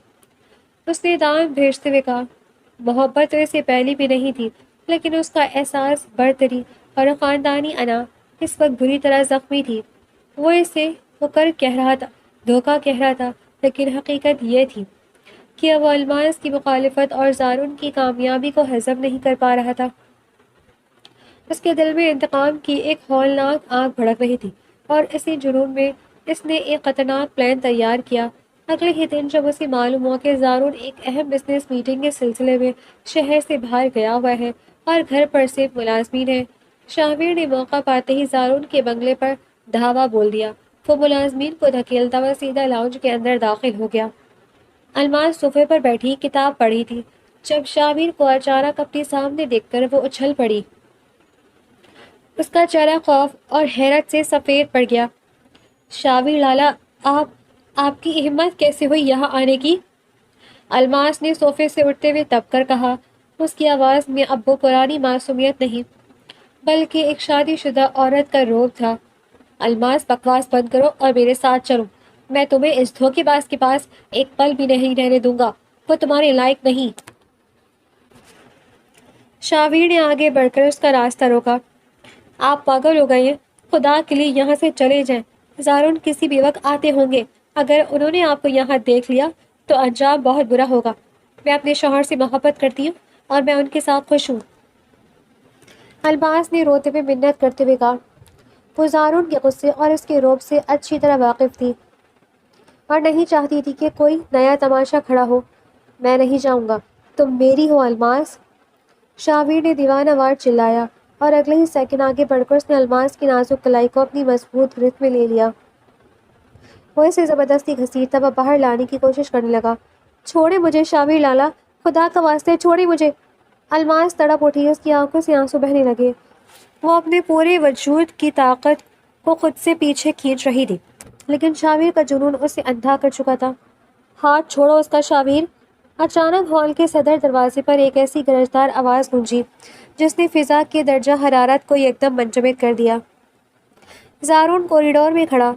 اس نے دان بھیجتے ہوئے کہا۔ محبت تو اسے پہلی بھی نہیں تھی، لیکن اس کا احساس برتری اور خاندانی انا اس وقت بری طرح زخمی تھی۔ وہ اسے مکر کہہ رہا تھا، دھوکہ کہہ رہا تھا، لیکن حقیقت یہ تھی کہ وہ الماس کی مخالفت اور زارون کی کامیابی کو ہضم نہیں کر پا رہا تھا۔ اس کے دل میں انتقام کی ایک ہولناک آگ بھڑک رہی تھی اور اسی جنون میں اس نے ایک خطرناک پلان تیار کیا۔ اگلے ہی دن جب اسے معلوم ہوا کہ زارون ایک اہم بزنس میٹنگ کے سلسلے میں شہر سے باہر گیا ہوا ہے اور گھر پر صرف ملازمین ہیں، شاہویر نے موقع پاتے ہی زارون کے بنگلے پر دھاوا بول دیا۔ وہ ملازمین کو دھکیلتا ہوا سیدھا لاؤنج کے اندر داخل ہو گیا۔ الماس صوفے پر بیٹھی کتاب پڑھی تھی جب شاہویر کو اچانک اپنے سامنے دیکھ کر وہ اچھل پڑی۔ اس کا چہرہ خوف اور حیرت سے سفید پڑ گیا۔ شاہویر لالا، آپ کی ہمت کیسے ہوئی یہاں آنے کی؟ الماس نے صوفے سے اٹھتے ہوئے دب کر کہا۔ اس کی آواز میں اب وہ پرانی معصومیت نہیں بلکہ ایک شادی شدہ عورت کا روب تھا۔ الماس، بکواس بند کرو اور میرے ساتھ چلو۔ میں تمہیں اس دھوکے باز کے پاس ایک پل بھی نہیں رہنے دوں گا، وہ تمہارے لائق نہیں۔ شاہویر نے آگے بڑھ کر اس کا راستہ روکا۔ آپ پاگل ہو گئے ہیں، خدا کے لیے یہاں سے چلے جائیں۔ زارون کسی بھی وقت آتے ہوں گے، اگر انہوں نے آپ کو یہاں دیکھ لیا تو انجام بہت برا ہوگا۔ میں اپنے شوہر سے محبت کرتی ہوں اور میں ان کے ساتھ خوش ہوں۔ الماس نے روتے ہوئے منت کرتے ہوئے کہا۔ وہ زارون کے غصے اور اس کے رعب سے اچھی طرح واقف تھی اور نہیں چاہتی تھی کہ کوئی نیا تماشا کھڑا ہو۔ میں نہیں جاؤں گا، تم میری ہو الماس، شاویر نے دیوانہ وار چلایا، اور اگلے ہی سیکنڈ آگے بڑھ کر اس نے الماس کی نازک کلائی کو اپنی مضبوط گرفت میں لے لیا۔ وہ اسے زبردستی گھسیٹتا ہوا باہر لانے کی کوشش کرنے لگا۔ چھوڑے مجھے شاویر لالا، خدا کا واسطے چھوڑے مجھے۔ الماس تڑپ اٹھی، اس کی آنکھوں سے آنسو بہنے لگے۔ وہ اپنے پورے وجود کی طاقت کو خود سے پیچھے کھینچ رہی تھی، لیکن شاویر کا جنون اسے اندھا کر چکا تھا۔ ہاتھ چھوڑو اس کا شاویر! اچانک ہال کے صدر دروازے پر ایک ایسی گرجدار آواز گونجی جس نے فضا کے درجہ حرارت کو یکدم منجمد کر دیا۔ زارون کوریڈور میں کھڑا،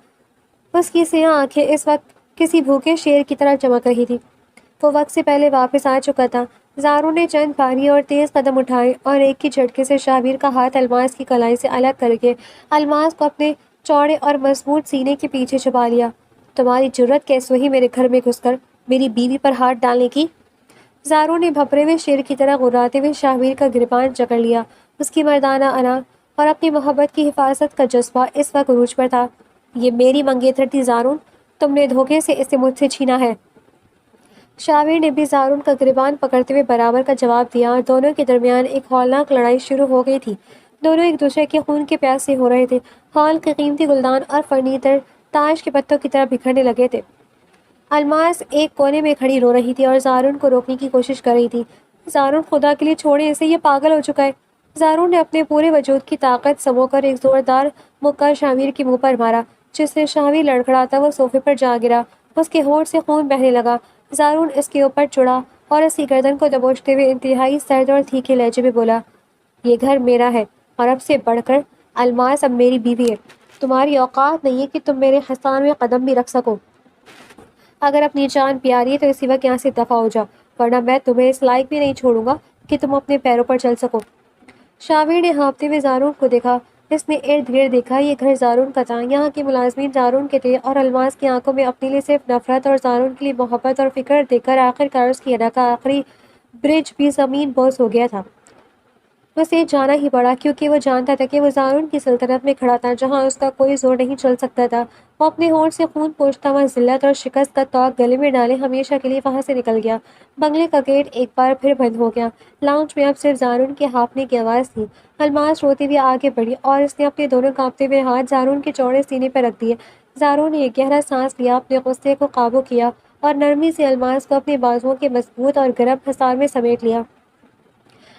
اس کی سیاہ آنکھیں اس وقت کسی بھوکے شیر کی طرح چمک رہی تھی۔ وہ وقت سے پہلے واپس آ چکا تھا۔ زارون نے چند بھاری اور تیز قدم اٹھائے اور ایک ہی جھٹکے سے شاویر کا ہاتھ الماس کی کلائی سے الگ کر کے الماس کو اپنے چوڑے اور مضبوط سینے کے پیچھے چھپا لیا۔ تمہاری جرت کیسے ہوئی میرے گھر میں گھس کر میری بیوی پر ہاتھ ڈالنے کی؟ زارون نے بھپرے ہوئے شیر کی طرح غراتے ہوئے شاویر کا گریبان جکڑ لیا۔ اس کی مردانہ انا اور اپنی محبت کی حفاظت کا جذبہ اس وقت عروج پر تھا۔ یہ میری منگیتر تھی زارون، تم نے دھوکے سے اسے مجھ سے چھینا ہے۔ شاویر نے بھی زارون کا گریبان پکڑتے ہوئے برابر کا جواب دیا اور دونوں کے درمیان ایک ہولناک لڑائی شروع ہو گئی تھی۔ دونوں ایک دوسرے کے خون کے پیاسے ہو رہے تھے۔ ہال کے قیمتی گلدان اور فرنیچر تاش کے پتوں کی طرح بکھرنے لگے تھے۔ الماس ایک کونے میں کھڑی رو رہی تھی اور زارون کو روکنے کی کوشش کر رہی تھی۔ زارون، خدا کے لیے چھوڑیں اسے، یہ پاگل ہو چکا ہے۔ زارون نے اپنے پورے وجود کی طاقت سمو کر ایک زوردار مکہ شاویر کے منہ پر مارا، جس سے شاویر لڑکھڑاتا وہ صوفے پر جا گرا۔ اس کے ہونٹ سے خون بہنے لگا۔ زارون اس کے اوپر چڑھا اور اس کی گردن کو دبوچتے ہوئے انتہائی سرد اور تیکھے لہجے میں بولا، یہ گھر میرا ہے اور اب سے بڑھ کر الماس اب میری بیوی ہے۔ تمہاری اوقات نہیں ہے کہ تم میرے حصان میں قدم بھی رکھ سکو۔ اگر اپنی جان پیاری ہے تو اسی وقت یہاں سے دفع ہو جاؤ، ورنہ میں تمہیں اس لائق بھی نہیں چھوڑوں گا کہ تم اپنے پیروں پر چل سکو۔ شاویر نے ہانپتے ہوئے زارون کو دیکھا۔ اس نے ارد گرد دیکھا، یہ گھر زارون کا تھا، یہاں کے ملازمین زارون کے تھے، اور الماس کی آنکھوں میں اپنے لیے صرف نفرت اور زارون کے لیے محبت اور فکر دیکھ کر آخرکار اس کی انا کا آخری برج بھی زمین بوس ہو گیا تھا۔ اسے جانا ہی پڑا، کیونکہ وہ جانتا تھا کہ وہ زارون کی سلطنت میں کھڑا تھا جہاں اس کا کوئی زور نہیں چل سکتا تھا۔ وہ اپنے ہونٹ سے خون پوچھتا ہوا ذلت اور شکست کا طوق گلے میں ڈالے ہمیشہ کے لیے وہاں سے نکل گیا۔ بنگلے کا گیٹ ایک بار پھر بند ہو گیا۔ لاؤنج میں اب صرف زارون کے ہانپنے کی آواز تھی۔ الماس روتی ہوئی آگے بڑھی اور اس نے اپنے دونوں کانپتے ہوئے ہاتھ زارون کے چوڑے سینے پر رکھ دیے۔ زارون نے ایک گہرا سانس لیا، اپنے غصے کو قابو کیا اور نرمی سے الماس کو اپنے بازوؤں کے مضبوط اور گرم حصار میں سمیٹ لیا۔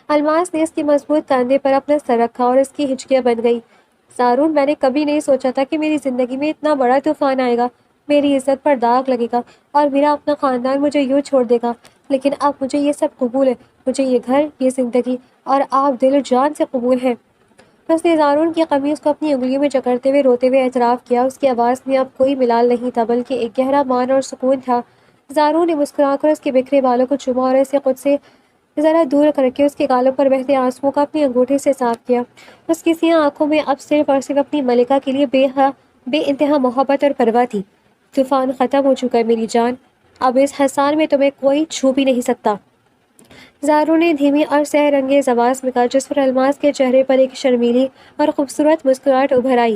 الماس نے اس کے مضبوط کاندھے پر اپنا سر رکھا اور اس کی ہچکیاں بن گئی۔ زارون، میں نے کبھی نہیں سوچا تھا کہ میری زندگی میں اتنا بڑا طوفان آئے گا، میری عزت پر داغ لگے گا اور میرا اپنا خاندان مجھے یوں چھوڑ دے گا، لیکن اب مجھے یہ سب قبول ہے، مجھے یہ گھر، یہ زندگی، اور آپ دل و جان سے قبول ہیں۔ اس نے زارون کی قمیص کو اپنی انگلیوں میں جکڑتے ہوئے روتے ہوئے اعتراف کیا۔ اس کی آواز میں اب کوئی ملال نہیں تھا، بلکہ ایک گہرا مان اور سکون تھا۔ زارون نے مسکرا کر اس کے بکھرے بالوں کو چوما اور اسے خود سے ذرا دور کر کے اس کے گالوں پر بہتے آنسوؤں کا اپنی انگوٹھی سے صاف کیا۔ اس کی سیاہ آنکھوں میں اب صرف اور صرف اپنی ملکہ کے لیے بے انتہا محبت اور پرواہ تھی۔ طوفان ختم ہو چکا ہے میری جان، اب اس حصار میں تمہیں کوئی چھو بھی نہیں سکتا۔ زارون نے دھیمی اور سحر انگیز آواز میں کہا، جس پر الماس کے چہرے پر ایک شرمیلی اور خوبصورت مسکراہٹ ابھر آئی۔